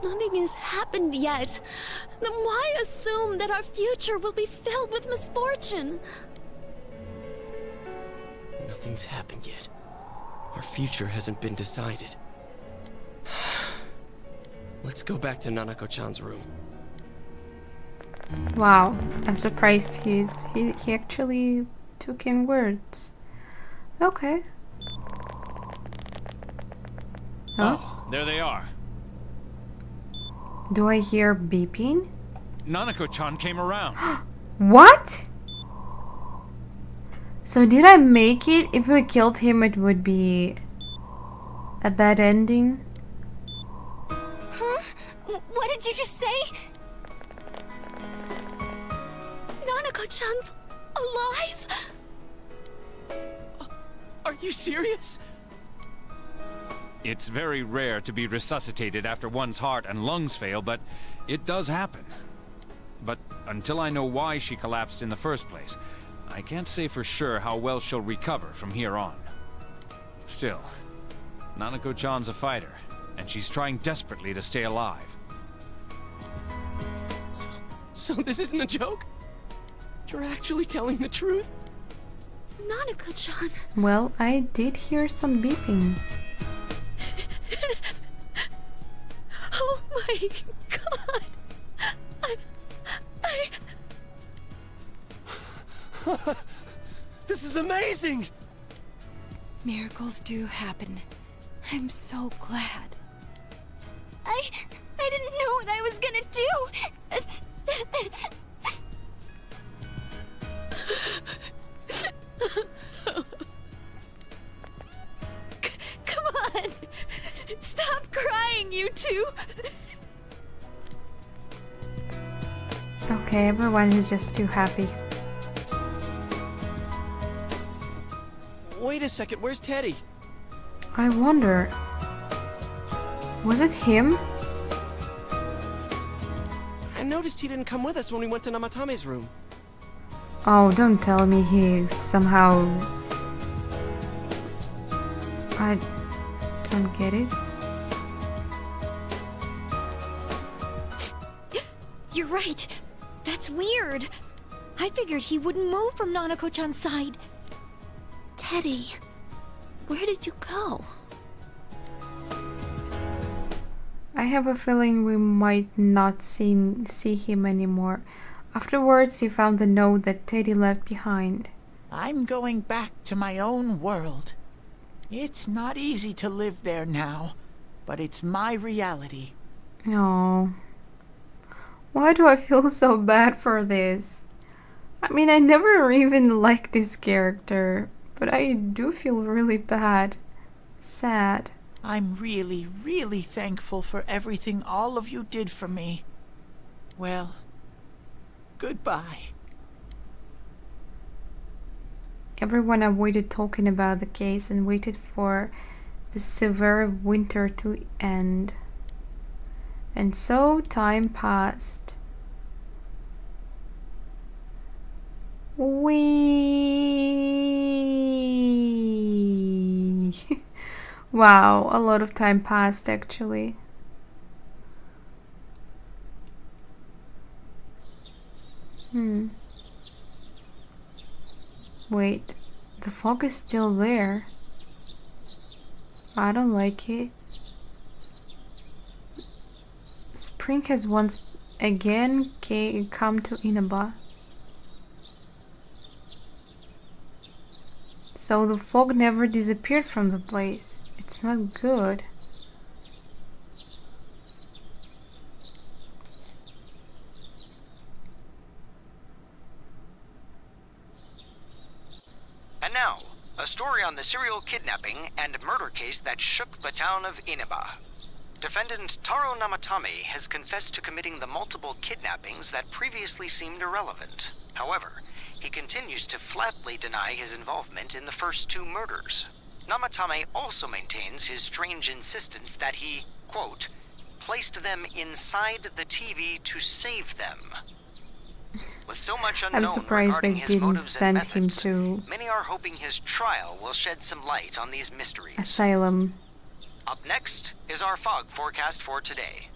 Nothing has happened yet. Then why assume that our future will be filled with misfortune? Nothing's happened yet. Our future hasn't been decided. Let's go back to Nanako-chan's room. Wow, I'm surprised he actually took in words. Okay. Huh? Oh, there they are. Do I hear beeping? Nanako-chan came around. What? So did I make it? If we killed him, it would be a bad ending? Huh? What did you just say? Nanako-chan's alive? Are you serious? It's very rare to be resuscitated after one's heart and lungs fail, but it does happen. But until I know why she collapsed in the first place, I can't say for sure how well she'll recover from here on. Still, Nanako-chan's a fighter, and she's trying desperately to stay alive. So this isn't a joke? You're actually telling the truth? Nanako-chan. Well, I did hear some beeping. Oh my god. This is amazing! Miracles do happen. I'm so glad. I didn't know what I was gonna do. Come on! Stop crying, you two! Okay, everyone is just too happy. Wait a second, where's Teddy? I wonder... Was it him? I noticed he didn't come with us when we went to Namatame's room. Oh, don't tell me he somehow... I don't get it. You're right. That's weird. I figured he wouldn't move from Nanako-chan's side. Teddy, where did you go? I have a feeling we might not see him anymore. Afterwards, he found the note that Teddy left behind. I'm going back to my own world. It's not easy to live there now, but it's my reality. Oh, why do I feel so bad for this? I mean, I never even liked this character, but I do feel really bad. Sad. I'm really, really thankful for everything all of you did for me. Well, goodbye. Everyone avoided talking about the case and waited for the severe winter to end. And so time passed. Wow, a lot of time passed actually. Wait, the fog is still there. I don't like it. Spring has once again come to Inaba. So the fog never disappeared from the place. It's not good. And now, a story on the serial kidnapping and murder case that shook the town of Inaba. Defendant Taro Namatame has confessed to committing the multiple kidnappings that previously seemed irrelevant. However, he continues to flatly deny his involvement in the first two murders. Namatame also maintains his strange insistence that he, quote, placed them inside the TV to save them. With so much I'm unknown surprised regarding they his didn't motives and send him methods, to many are hoping his trial will shed some light on these mysteries. asylum. Up next is our fog forecast for today.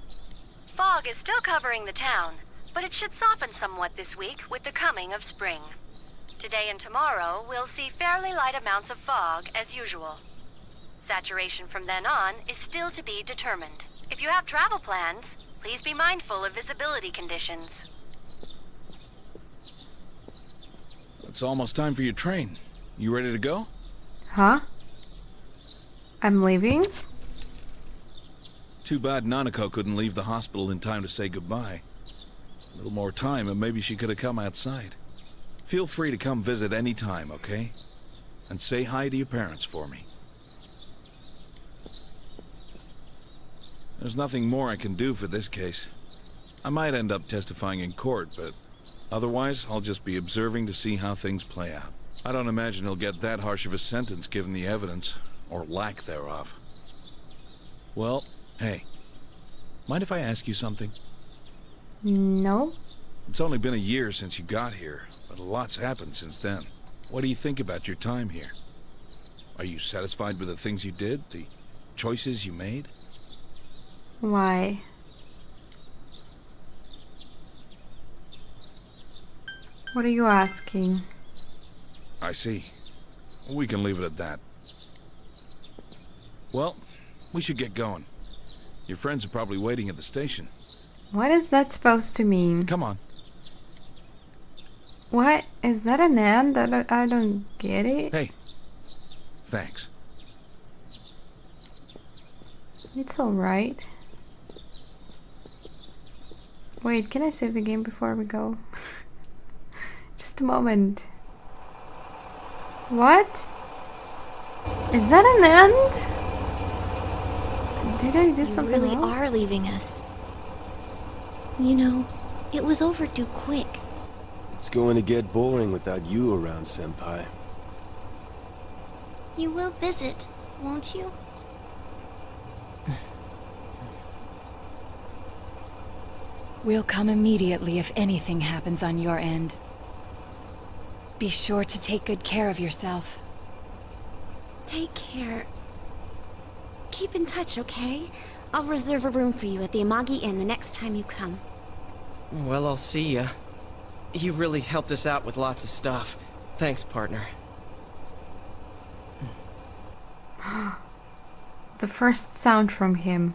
Fog is still covering the town, but it should soften somewhat this week with the coming of spring. Today and tomorrow, we'll see fairly light amounts of fog as usual. Saturation from then on is still to be determined. If you have travel plans, please be mindful of visibility conditions. It's almost time for your train. You ready to go? Huh? I'm leaving? Too bad Nanako couldn't leave the hospital in time to say goodbye. A little more time and maybe she could have come outside. Feel free to come visit any time, okay? And say hi to your parents for me. There's nothing more I can do for this case. I might end up testifying in court, but otherwise I'll just be observing to see how things play out. I don't imagine he'll get that harsh of a sentence given the evidence, or lack thereof. Well, hey, mind if I ask you something? No. It's only been a year since you got here, but a lot's happened since then. What do you think about your time here? Are you satisfied with the things you did, the choices you made? Why? What are you asking? I see. We can leave it at that. Well, we should get going. Your friends are probably waiting at the station. What is that supposed to mean? Come on. What? Is that an end? I don't get it. Hey. Thanks. It's alright. Wait, can I save the game before we go? Just a moment. What? Is that an end? Did I do something You really wrong? are leaving us. You know, it was overdue quick. It's going to get boring without you around, Senpai. You will visit, won't you? We'll come immediately if anything happens on your end. Be sure to take good care of yourself. Take care. Keep in touch, okay? I'll reserve a room for you at the Amagi Inn the next time you come. Well, I'll see ya. You really helped us out with lots of stuff. Thanks, partner. The first sound from him.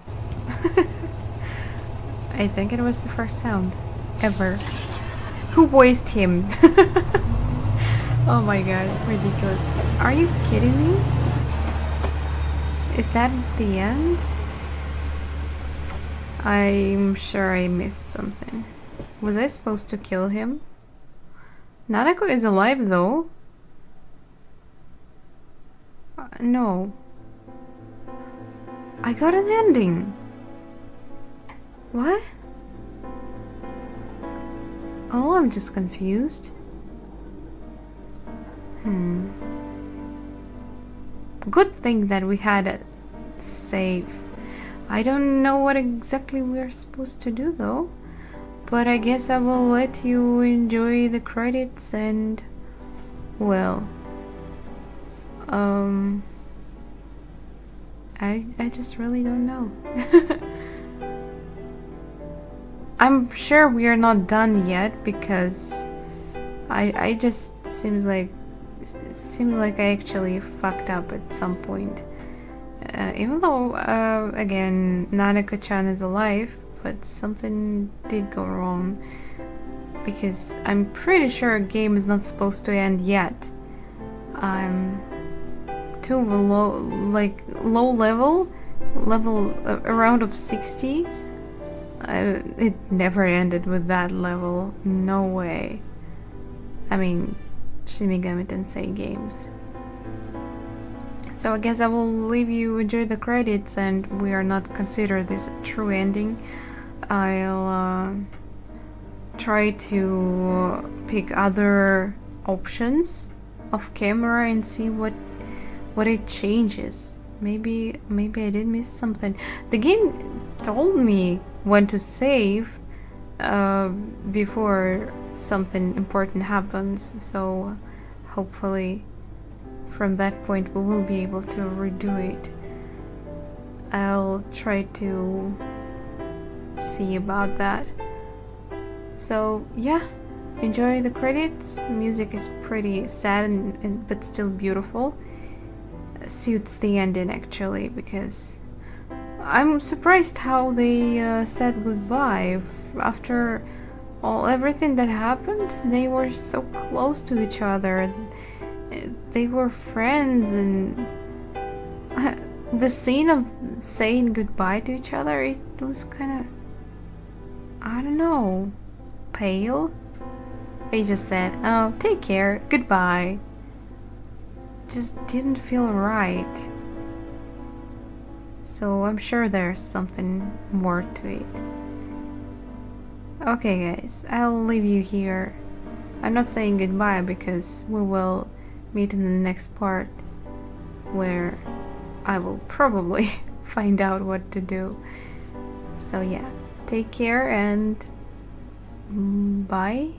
I think it was the first sound ever. Who voiced him? Oh my god, ridiculous. Are you kidding me? Is that the end? I'm sure I missed something. Was I supposed to kill him? Nanako is alive though. No. I got an ending. What? Oh, I'm just confused. Good thing that we had a save. I don't know what exactly we are supposed to do though. But I guess I will let you enjoy the credits and... well... I just really don't know. I'm sure we are not done yet because I just seems like I actually fucked up at some point. Even though again Nanako-chan is alive, but something did go wrong because I'm pretty sure a game is not supposed to end yet. I'm too low, like low level around of 60. It never ended with that level. No way. I mean, Shin Megami Tensei games. So I guess I will leave you enjoy the credits, and we are not consider this a true ending. I'll try to pick other options of camera and see what it changes. Maybe I did miss something. The game told me when to save before something important happens, so hopefully from that point we will be able to redo it. I'll try to see about that. So yeah, enjoy the credits. Music is pretty sad but still beautiful. Suits the ending actually, because I'm surprised how they said goodbye after everything that happened. They were so close to each other. They were friends, and the scene of saying goodbye to each other, it was kind of, I don't know, pale. They just said, "Oh, take care, goodbye." Just didn't feel right. So I'm sure there's something more to it. Okay guys, I'll leave you here. I'm not saying goodbye because we will meet in the next part where I will probably find out what to do. So yeah, take care and bye.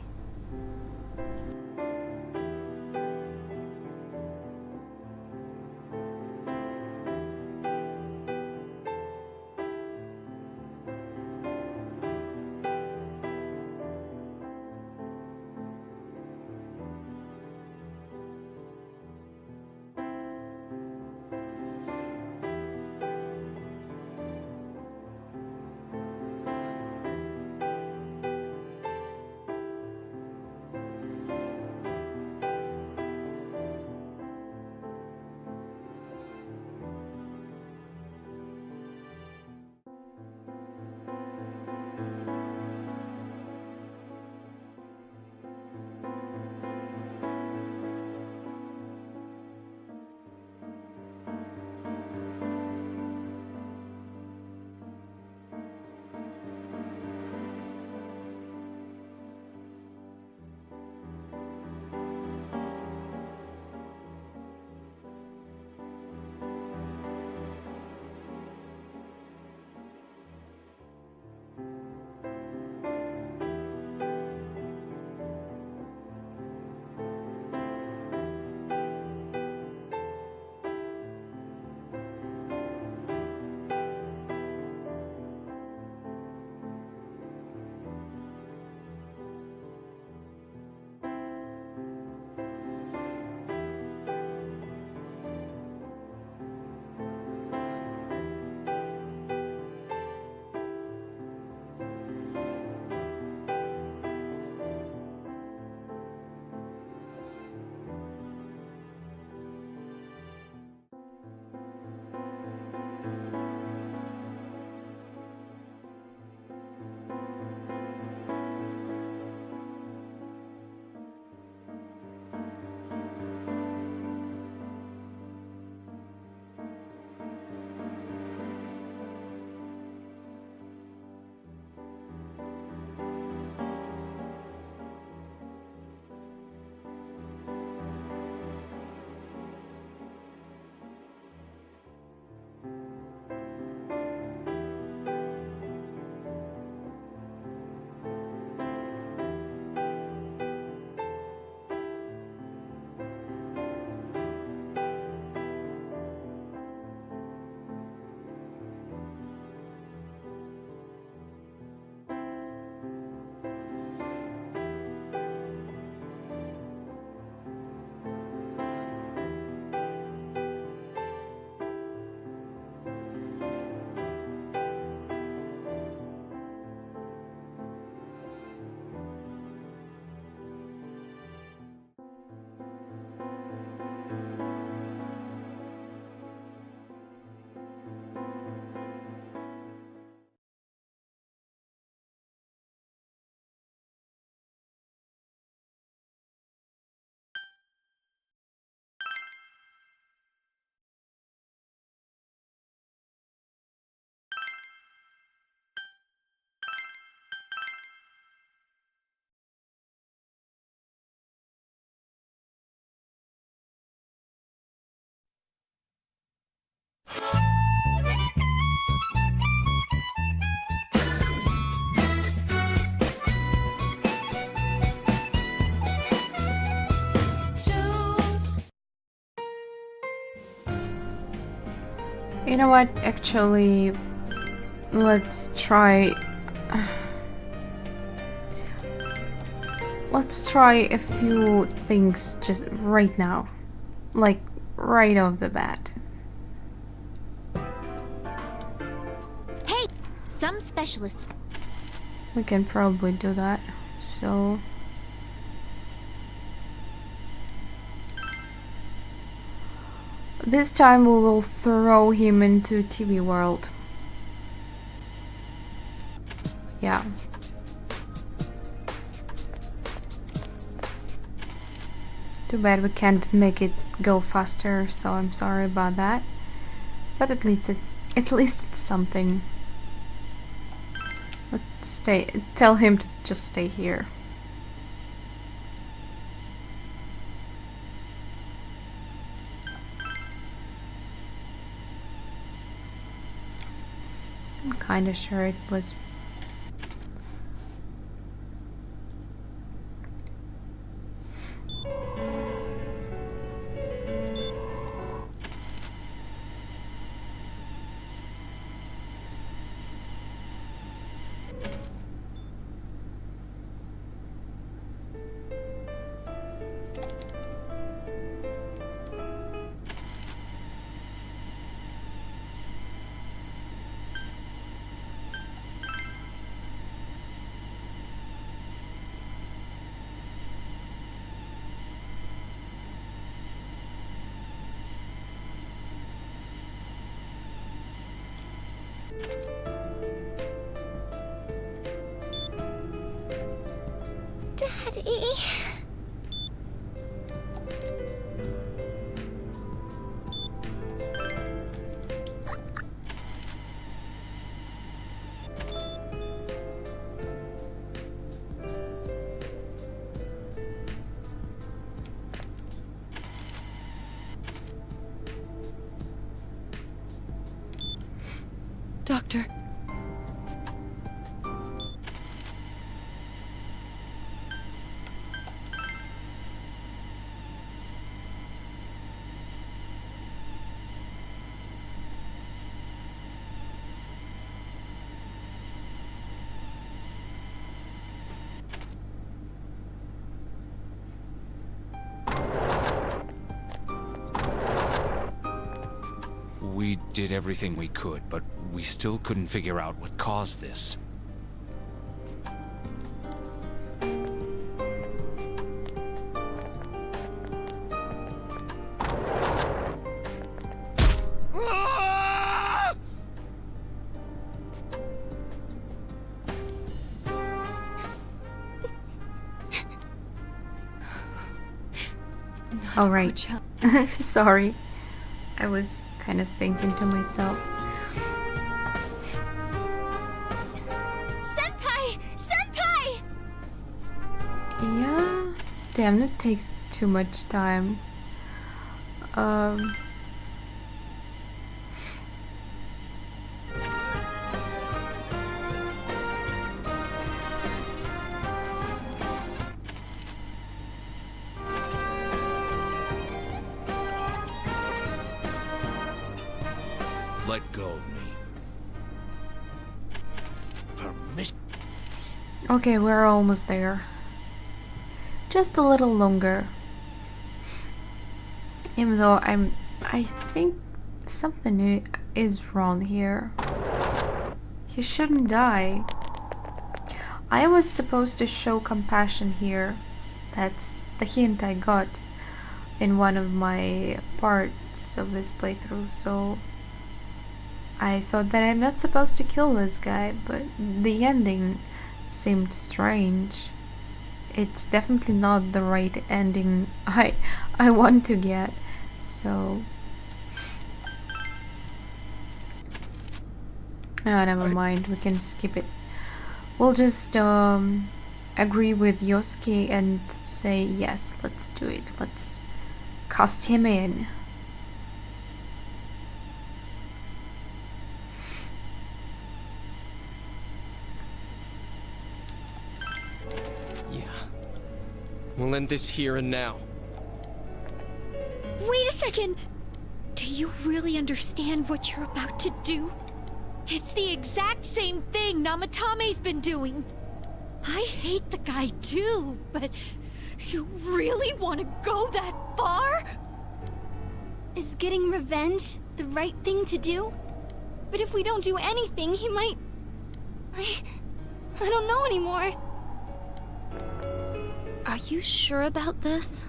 know what? Actually, let's try. Let's try a few things just right now. Like, right off the bat. Hey! Some specialists... We can probably do that. So... this time we will throw him into TV world. Yeah. Too bad we can't make it go faster, so I'm sorry about that. But at least it's something. Let's tell him to just stay here. I'm kinda sure it was. Daddy. Doctor. We did everything we could, but we still couldn't figure out what caused this. All right. Sorry. I was kind of thinking to myself. Senpai! Senpai! Yeah. Damn, that takes too much time. Let go of me. Permission. Okay, we're almost there. Just a little longer. Even though I think something is wrong here. He shouldn't die. I was supposed to show compassion here. That's the hint I got in one of my parts of this playthrough, so I thought that I'm not supposed to kill this guy, but the ending seemed strange. It's definitely not the right ending I want to get, so... Oh, never mind, we can skip it. We'll just agree with Yosuke and say yes, let's do it. Let's cast him in. We'll end this here and now. Wait a second! Do Do you really understand what you're about to do? It's the exact same thing Namatame's been doing. I hate the guy too, but you really want to go that far? Is getting revenge the right thing to do? But if we don't do anything, he might... I don't know anymore. Are you sure about this?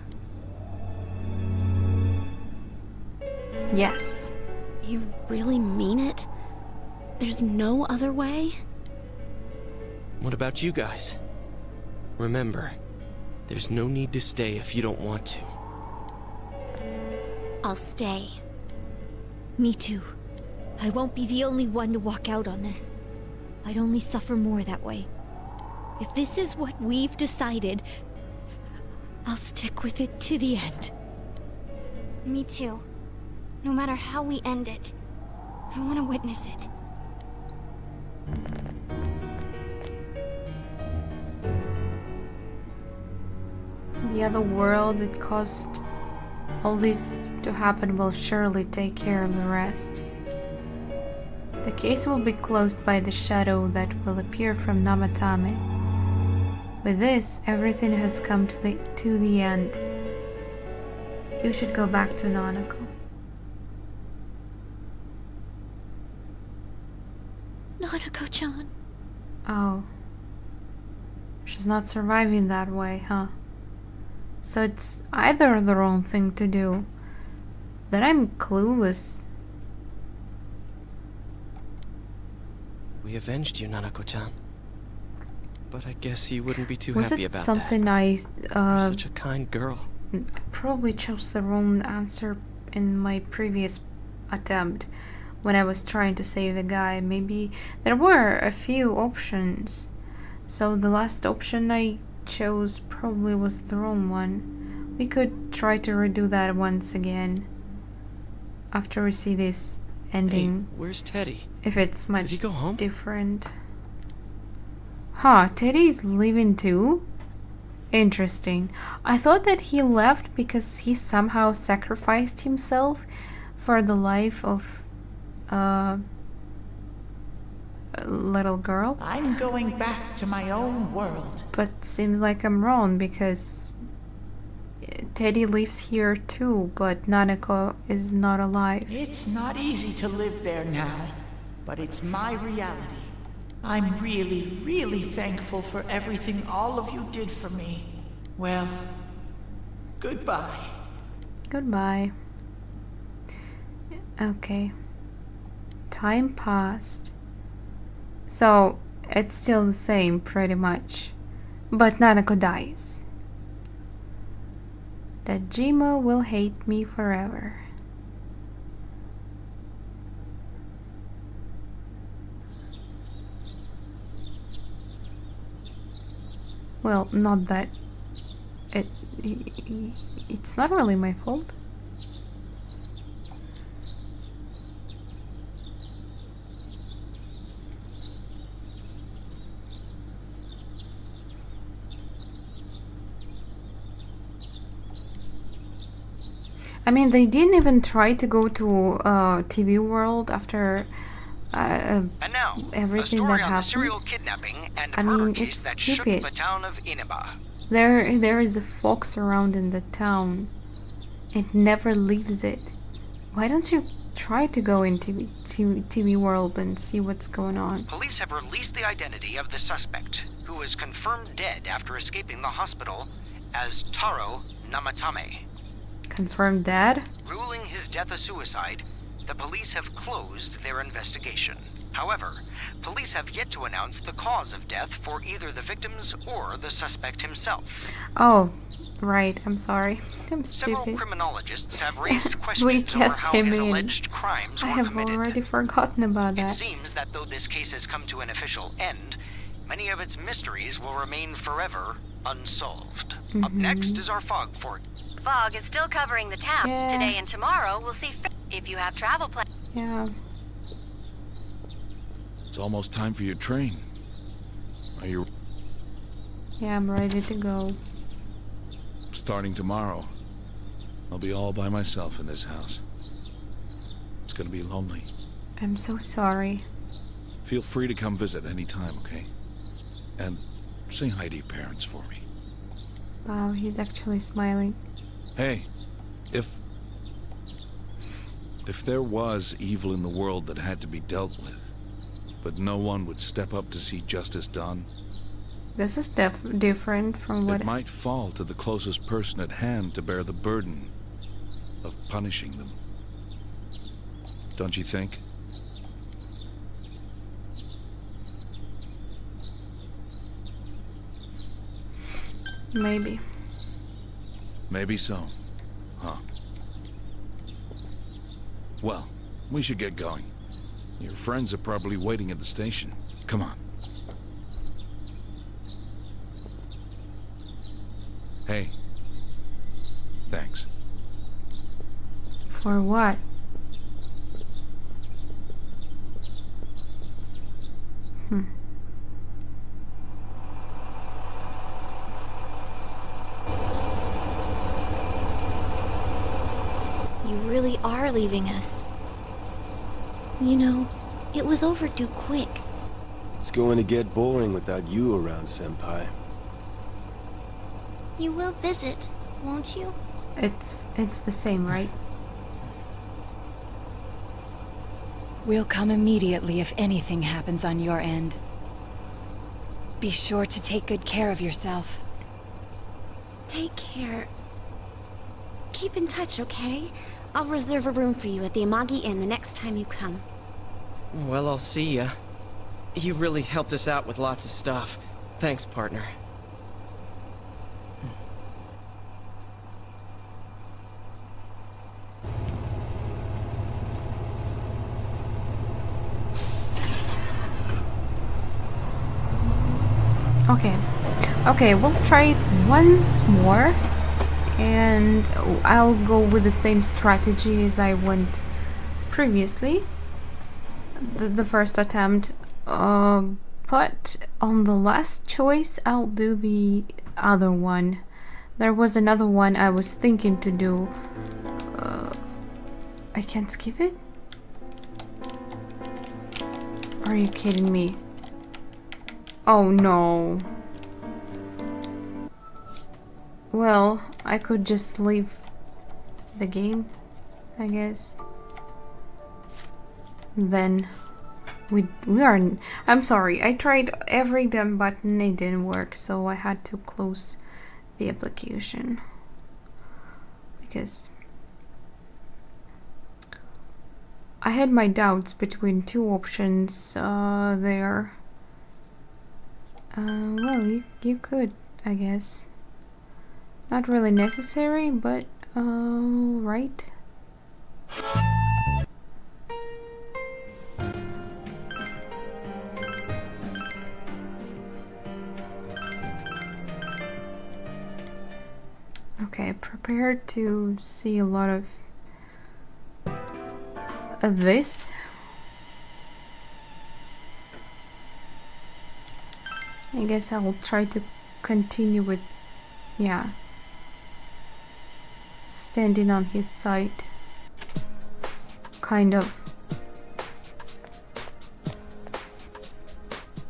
Yes. You really mean it? There's no other way? What about you guys? Remember, there's no need to stay if you don't want to. I'll stay. Me too. I won't be the only one to walk out on this. I'd only suffer more that way. If this is what we've decided, I'll stick with it to the end. Me too. No matter how we end it, I want to witness it. The other world that caused all this to happen will surely take care of the rest. The case will be closed by the shadow that will appear from Namatame. With this, everything has come to the end. You should go back to Nanako. Nanako-chan. Oh. She's not surviving that way, huh? So it's either the wrong thing to do, that I'm clueless. We avenged you, Nanako-chan. But I guess you wouldn't be too Was happy it about something that. I You're such a kind girl. probably chose the wrong answer in my previous attempt when I was trying to save the guy. Maybe there were a few options, so the last option I chose probably was the wrong one. We could try to redo that once again after we see this ending. Hey, where's Teddy? If it's much Did he go home? different. Huh, Teddy's leaving too? Interesting. I thought that he left because he somehow sacrificed himself for the life of a little girl. I'm going back to my own world. But seems like I'm wrong because Teddy lives here too, but Nanako is not alive. It's not easy to live there now, but it's my reality. I'm really, really thankful for everything all of you did for me. Well, goodbye. Goodbye. Okay. Time passed. So, it's still the same, pretty much. But Nanako dies. Dajima will hate me forever. Well, not that... It's not really my fault. I mean, they didn't even try to go to TV World after And now, everything a story that on the serial happened. kidnapping and I murder mean, case it's that shook stupid. the town of Inaba. There is a fox around in the town. It never leaves it. Why don't you try to go into TV World and see what's going on? Police have released the identity of the suspect, who was confirmed dead after escaping the hospital as Taro Namatame. Confirmed dead? Ruling his death a suicide, the police have closed their investigation. However, police have yet to announce the cause of death for either the victims or the suspect himself. Oh, right. I'm sorry. I'm Several stupid. criminologists have raised We questions over cast how him his in. alleged crimes I were have committed. already forgotten about It that. seems that though this case has come to an official end, many of its mysteries will remain forever unsolved. Up next is our fog forecast. Fog is still covering the town. Yeah. Today and tomorrow, we'll see if you have travel plans. Yeah. It's almost time for your train. Are you Yeah, I'm ready to go. starting tomorrow? I'll be all by myself in this house. It's gonna be lonely. I'm so sorry. Feel free to come visit any time, okay? And say hi to your parents for me. Wow, he's actually smiling. Hey, if there was evil in the world that had to be dealt with, but no one would step up to see justice done, This is different from what... it might fall to the closest person at hand to bear the burden of punishing them. Don't you think? Maybe. Maybe so. Huh. Well, we should get going. Your friends are probably waiting at the station. Come on. Hey. Thanks. For what? You really are leaving us. You know, it was overdue quick. It's going to get boring without you around, Senpai. You will visit, won't you? It's the same, right? We'll come immediately if anything happens on your end. Be sure to take good care of yourself. Take care. Keep in touch, okay? I'll reserve a room for you at the Amagi Inn the next time you come. Well, I'll see ya. You really helped us out with lots of stuff. Thanks, partner. Okay, we'll try it once more, and I'll go with the same strategy as I went previously, the first attempt, but on the last choice I'll do the other one. There was another one I was thinking to do. I can't skip it? Are you kidding me? Oh no. Well, I could just leave the game, I guess. Then we are... I'm sorry, I tried every damn button, it didn't work, so I had to close the application. Because I had my doubts between two options there. Well, you could, I guess. Not really necessary, but, right? Okay, prepared to see a lot of this. I guess I'll try to continue with, yeah, standing on his side, kind of.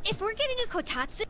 If we're getting a Kotatsu...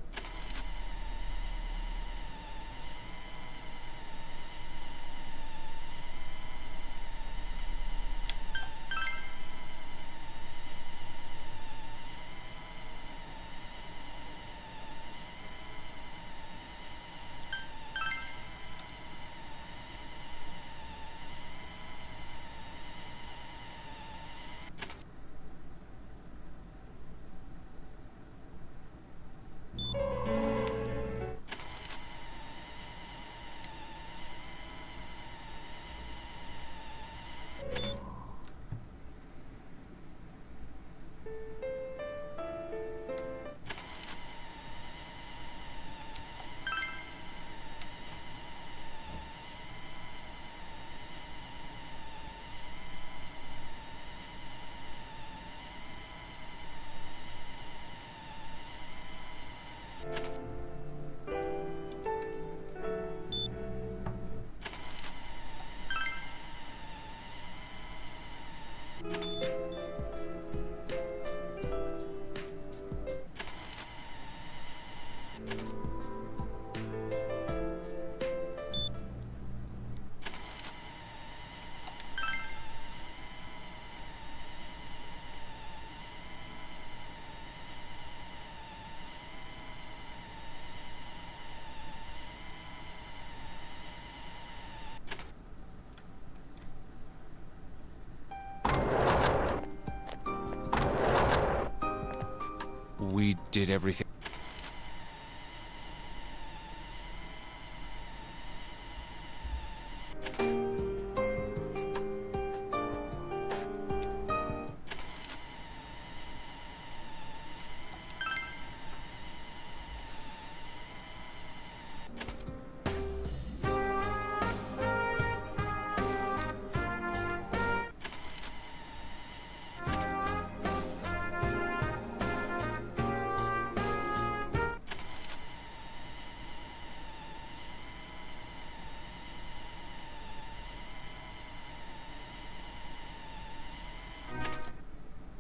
did everything.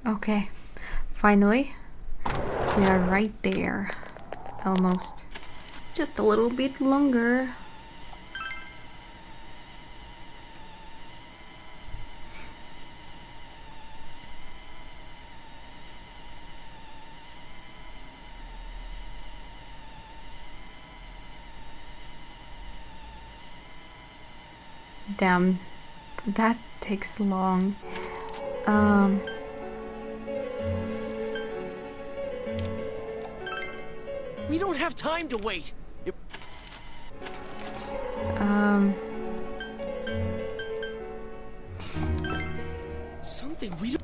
Okay, finally, we are right there. Almost. Just a little bit longer. Damn, that takes long. We don't have time to wait. Something we don't...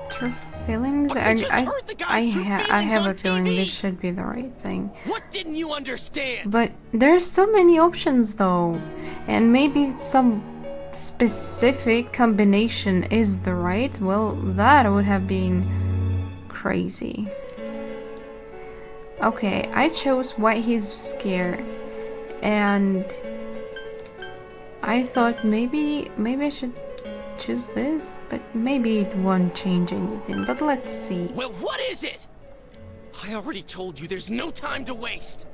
True feelings? I have a feeling this should be the right thing. What didn't you understand? But there's so many options though, and maybe some specific combination is the right. Well, that would have been crazy. Okay, I chose why he's scared, and I thought maybe I should choose this, but maybe it won't change anything. But let's see. Well, what is it? I already told you there's no time to waste.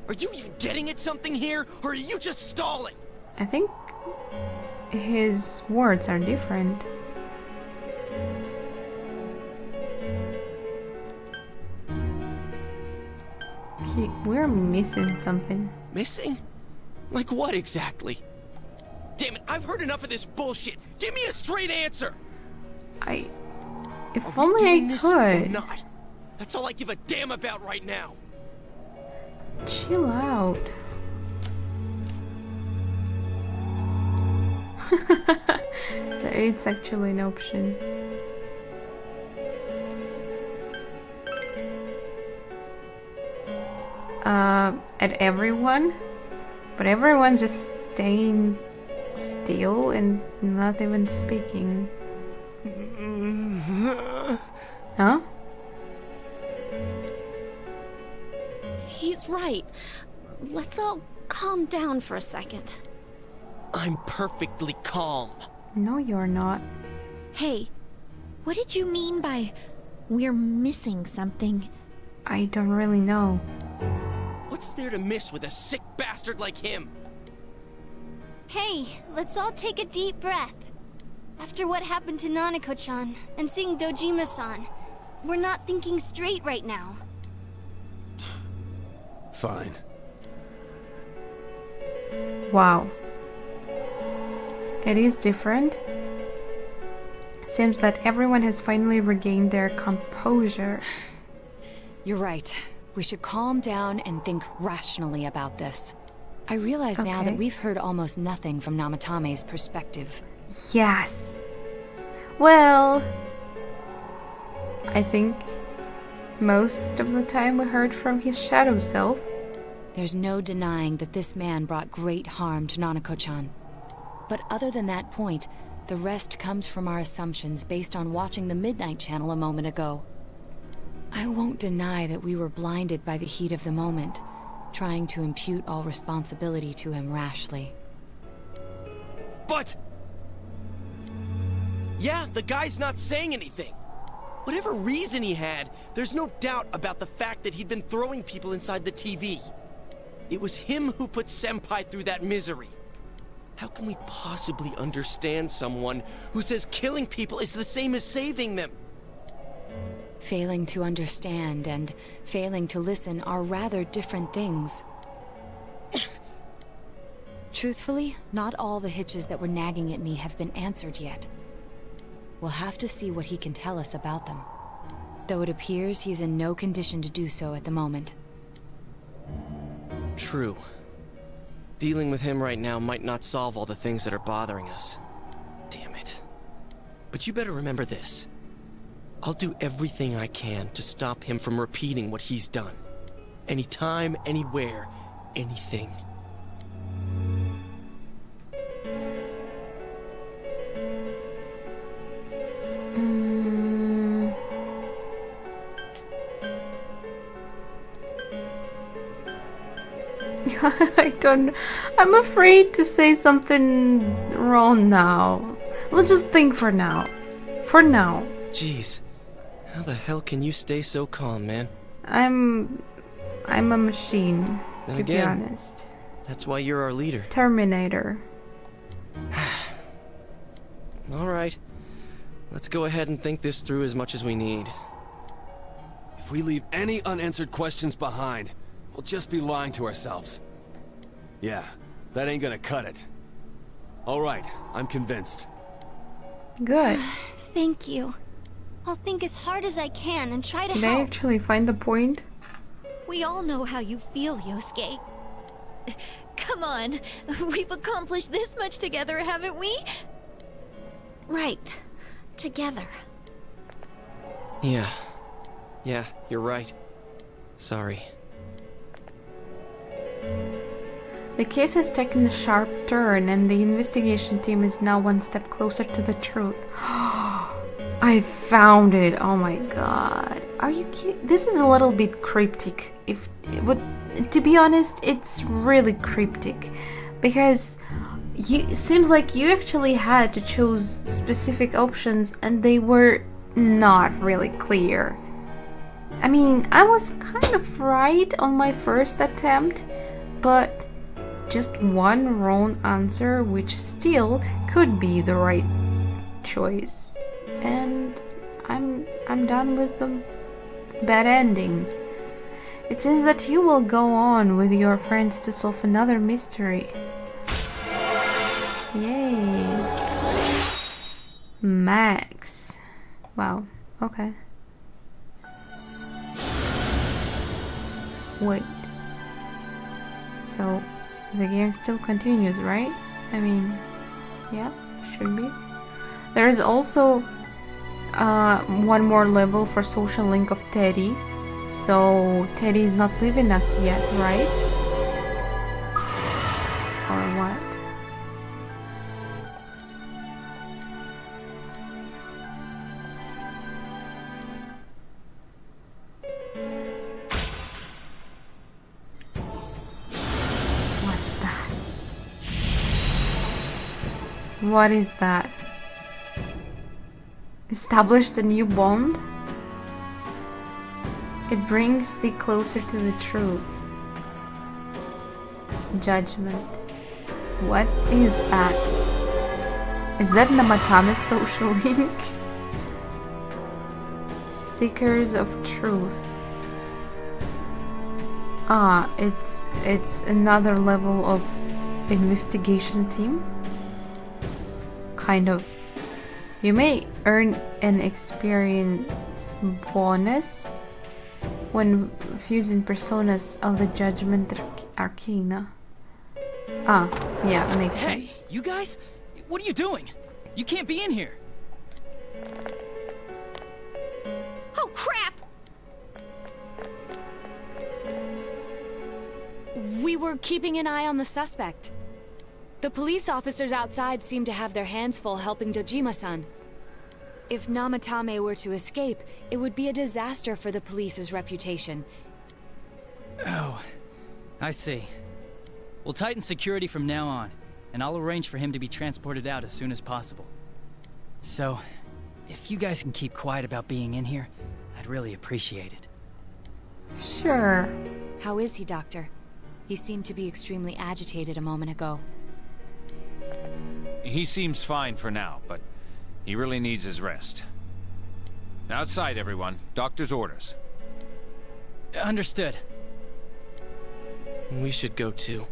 Are you even getting at something here, or are you just stalling? I think his words are different. We're missing something. Missing? Like what exactly? Damn it, I've heard enough of this bullshit. Give me a straight answer. If only I could. Not. That's all I give a damn about right now. Chill out. It's actually an option. At everyone, but everyone's just staying still and not even speaking. Huh? He's right. Let's all calm down for a second. I'm perfectly calm. No, you're not. Hey, what did you mean by we're missing something? I don't really know. What's there to miss with a sick bastard like him? Hey, let's all take a deep breath. After what happened to Nanako-chan and seeing Dojima-san, we're not thinking straight right now. Fine. Wow. It is different. Seems that everyone has finally regained their composure. You're right. We should calm down and think rationally about this. I realize now that we've heard almost nothing from Namatame's perspective. Yes. Well, I think most of the time we heard from his shadow self. There's no denying that this man brought great harm to Nanako-chan. But other than that point, the rest comes from our assumptions based on watching the Midnight Channel a moment ago. I won't deny that we were blinded by the heat of the moment, trying to impute all responsibility to him rashly. But... yeah, the guy's not saying anything. Whatever reason he had, there's no doubt about the fact that he'd been throwing people inside the TV. It was him who put Senpai through that misery. How can we possibly understand someone who says killing people is the same as saving them? Failing to understand and failing to listen are rather different things. Truthfully, not all the hitches that were nagging at me have been answered yet. we'll have to see what he can tell us about them. Though it appears he's in no condition to do so at the moment. True. Dealing with him right now might not solve all the things that are bothering us. Damn it. But you better remember this. I'll do everything I can to stop him from repeating what he's done. Anytime, anywhere, anything. I'm afraid to say something wrong now. Let's just think for now. For now. Jeez, how the hell can you stay so calm, man? I'm a machine, Then to be again, honest. That's why you're our leader. Terminator. Alright, let's go ahead and think this through as much as we need. If we leave any unanswered questions behind, we'll just be lying to ourselves. Yeah, that ain't gonna cut it. Alright, I'm convinced. Good. Thank you. I'll think as hard as I can and try to Did I help. actually find the point? We all know how you feel, Yosuke. Come on, we've accomplished this much together, haven't we? Right. Together. Yeah, you're right. Sorry. The case has taken a sharp turn, and the investigation team is now one step closer to the truth. I found it! Oh my god. Are you kidding? This is a little bit cryptic. To be honest, it's really cryptic. Because it seems like you actually had to choose specific options, and they were not really clear. I mean, I was kind of right on my first attempt, but just one wrong answer, which still could be the right choice. And I'm done with the bad ending. It seems that you will go on with your friends to solve another mystery. Yay. Max. Wow. Okay. Wait. So, the game still continues, right? I mean, yeah, should be. There is also one more level for social link of Teddy. So, Teddy is not leaving us yet, right? Or what? What is that? Established a new bond? It brings thee closer to the truth. Judgment. What is that? Is that Namatame's social link? Seekers of truth. Ah, it's another level of investigation team. Kind of. You may earn an experience bonus when fusing personas of the Judgment Arcana. Ah, yeah, makes sense. Hey, you guys? What are you doing? You can't be in here. Oh, crap! We were keeping an eye on the suspect. The police officers outside seem to have their hands full helping Dojima-san. If Namatame were to escape, it would be a disaster for the police's reputation. Oh, I see. We'll tighten security from now on, and I'll arrange for him to be transported out as soon as possible. So, if you guys can keep quiet about being in here, I'd really appreciate it. Sure. How is he, Doctor? He seemed to be extremely agitated a moment ago. He seems fine for now, but he really needs his rest. Outside, everyone. Doctor's orders. Understood. We should go too.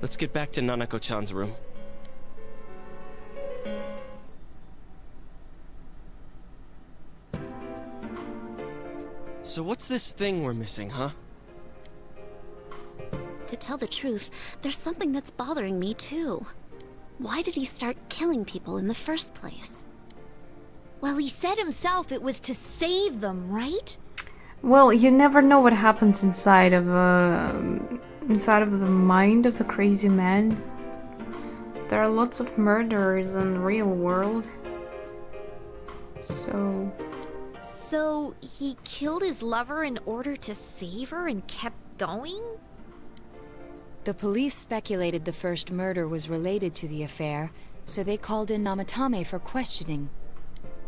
Let's get back to Nanako-chan's room. So what's this thing we're missing, huh? To tell the truth, there's something that's bothering me too. Why did he start killing people in the first place? Well, he said himself it was to save them, right? Well, you never know what happens inside of the mind of the crazy man. There are lots of murderers in the real world. So he killed his lover in order to save her and kept going? The police speculated the first murder was related to the affair, so they called in Namatame for questioning.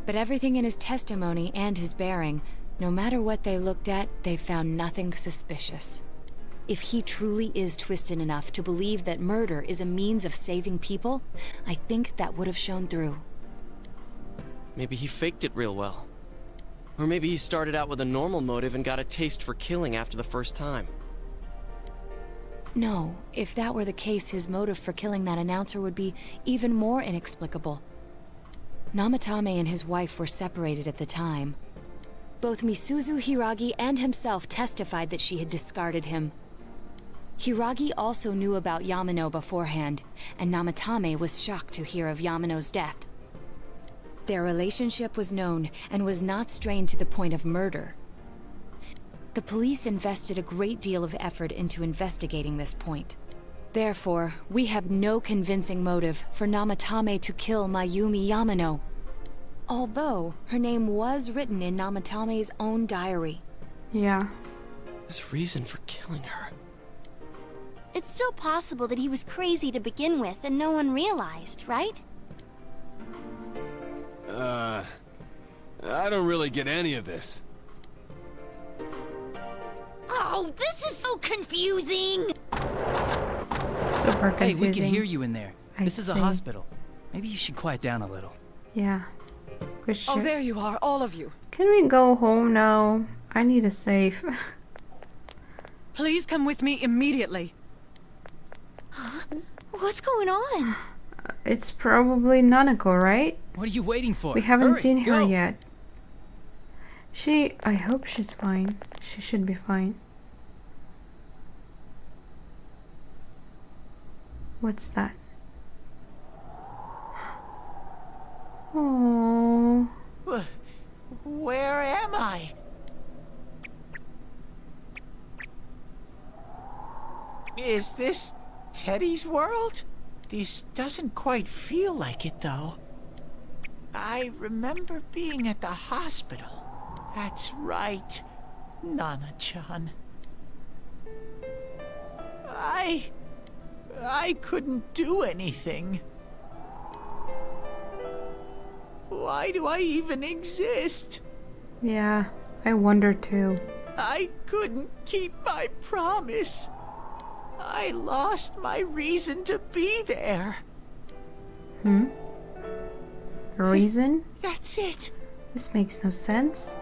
But everything in his testimony and his bearing, no matter what they looked at, they found nothing suspicious. If he truly is twisted enough to believe that murder is a means of saving people, I think that would have shown through. Maybe he faked it real well. Or maybe he started out with a normal motive and got a taste for killing after the first time. No, if that were the case, his motive for killing that announcer would be even more inexplicable. Namatame and his wife were separated at the time. Both Misuzu Hiragi and himself testified that she had discarded him. Hiragi also knew about Yamano beforehand, and Namatame was shocked to hear of Yamano's death. Their relationship was known and was not strained to the point of murder. The police invested a great deal of effort into investigating this point. Therefore, we have no convincing motive for Namatame to kill Mayumi Yamano. Although, her name was written in Namatame's own diary. Yeah. His reason for killing her. It's still possible that he was crazy to begin with and no one realized, right? I don't really get any of this. Oh, this is so confusing! Super confusing. Hey, we can hear you in there. This is a see. hospital. Maybe you should quiet down a little. Yeah. We Oh, should. there you are, all of you. Can we go home now? I need a safe. Please come with me immediately. What's going on? It's probably Nanako, right? What are you waiting for? We haven't Hurry, seen her go. yet. I hope she's fine. She should be fine. What's that? Oh. Where am I? Is this Teddy's world? This doesn't quite feel like it, though. I remember being at the hospital. That's right, Nana-chan. I couldn't do anything. Why do I even exist? Yeah, I wonder too. I couldn't keep my promise. I lost my reason to be there. Reason? That's it. This makes no sense.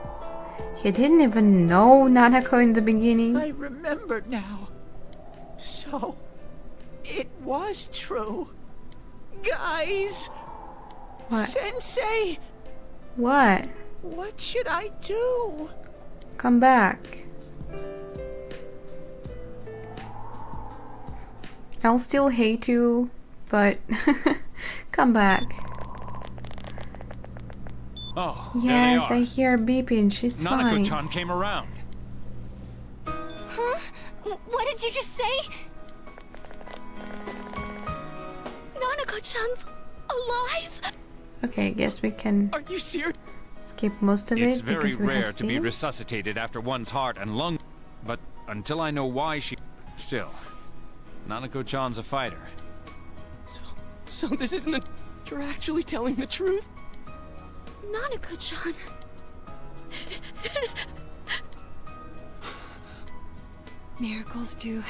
He didn't even know Nanako in the beginning. I remember now. So, it was true. Guys! What? Sensei! What? What should I do? Come back. I'll still hate you, but come back. Oh, Yes, there I they are. hear beeping. She's fine. Nanako-chan came around. Huh? What did you just say? Nanako-chan's alive? Okay, I guess we can Are you serious? skip most of It's it very because we rare have to be seen. resuscitated after one's heart and lung, but until I know why she... Still, Nanako-chan's a fighter. So this isn't a... You're actually telling the truth? Nanako-chan. Miracles do.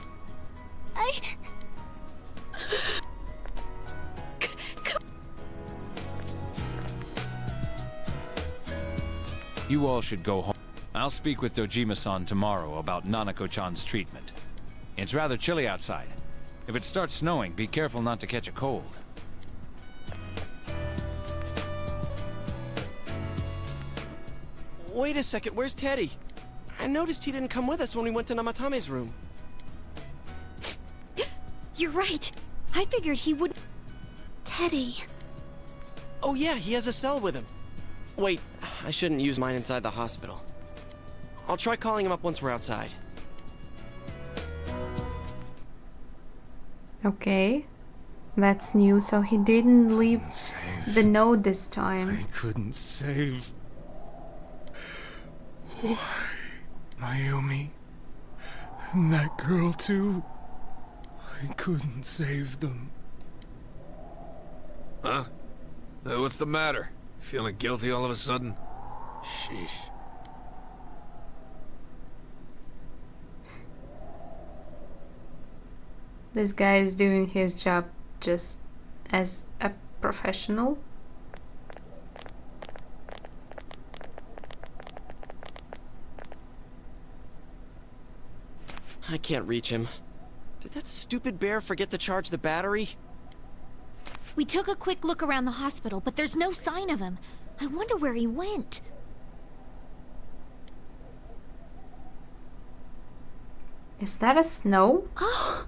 You all should go home. I'll speak with Dojima-san tomorrow about Nanako-chan's treatment. It's rather chilly outside. If it starts snowing, be careful not to catch a cold. Wait a second, where's Teddy? I noticed he didn't come with us when we went to Namatame's room. You're right. I figured he would... Teddy. Oh yeah, he has a cell with him. Wait, I shouldn't use mine inside the hospital. I'll try calling him up once we're outside. Okay. That's new, so he didn't leave the note this time. I couldn't save... Why? Mayumi. And that girl too. I couldn't save them. Huh? What's the matter? Feeling guilty all of a sudden? Sheesh. This guy is doing his job just as a professional. I can't reach him. Did that stupid bear forget to charge the battery? We took a quick look around the hospital, but there's no sign of him. I wonder where he went. Is that a snow? Oh,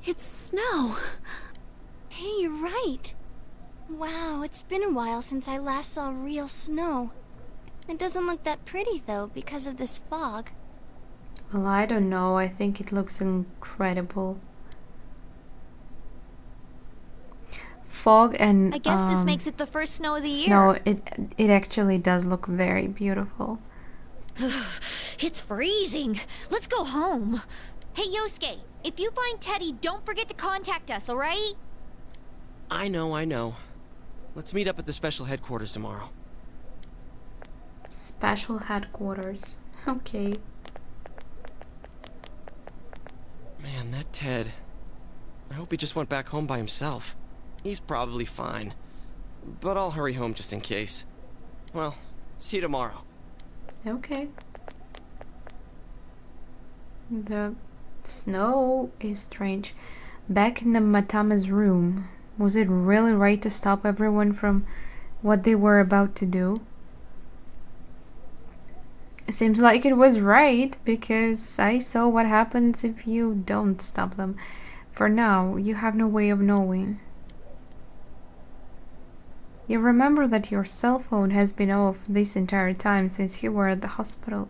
it's snow. Hey, you're right. Wow, it's been a while since I last saw real snow. It doesn't look that pretty though because of this fog. Well, I don't know. I think it looks incredible. Fog and I guess this makes it the first snow of the snow, year. it actually does look very beautiful. It's freezing. Let's go home. Hey, Yosuke, if you find Teddy, don't forget to contact us, alright? I know. Let's meet up at the special headquarters tomorrow. Special headquarters. Okay. Man, that Ted. I hope he just went back home by himself. He's probably fine. But I'll hurry home just in case. Well, see you tomorrow. Okay. The snow is strange. Back in the Matama's room, was it really right to stop everyone from what they were about to do? It seems like it was right, because I saw what happens if you don't stop them. For now, you have no way of knowing. You remember that your cell phone has been off this entire time since you were at the hospital.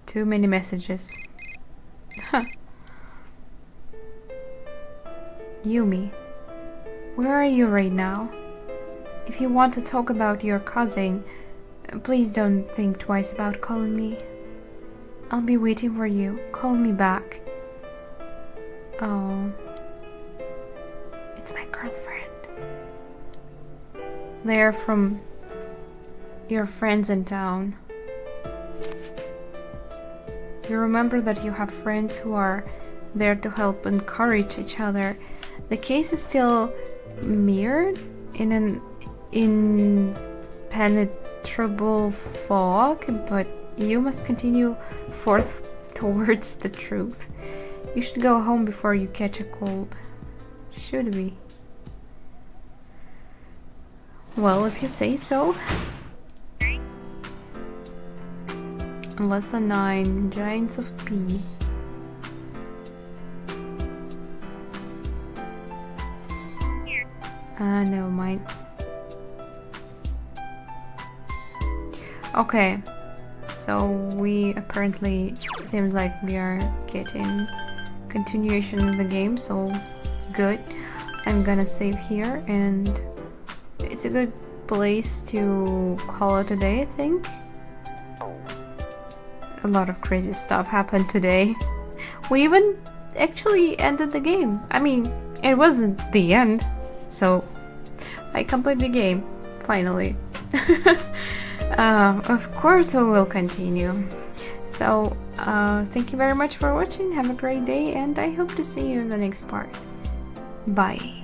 Too many messages. Yumi, where are you right now? If you want to talk about your cousin, please don't think twice about calling me. I'll be waiting for you. Call me back. Oh. It's my girlfriend. They're from your friends in town. You remember that you have friends who are there to help encourage each other. The case is still mirrored in an impenetrable fog, but you must continue forth towards the truth. You should go home before you catch a cold. Should we? Well, if you say so. Lesson 9, Giants of P. Never mind. Okay, so we apparently seems like we are getting continuation of the game, so good. I'm gonna save here, and it's a good place to call it a day, I think. A lot of crazy stuff happened today. We even actually ended the game. I mean, it wasn't the end, so I completed the game, finally. Of course we will continue. So, thank you very much for watching, have a great day, and I hope to see you in the next part. Bye.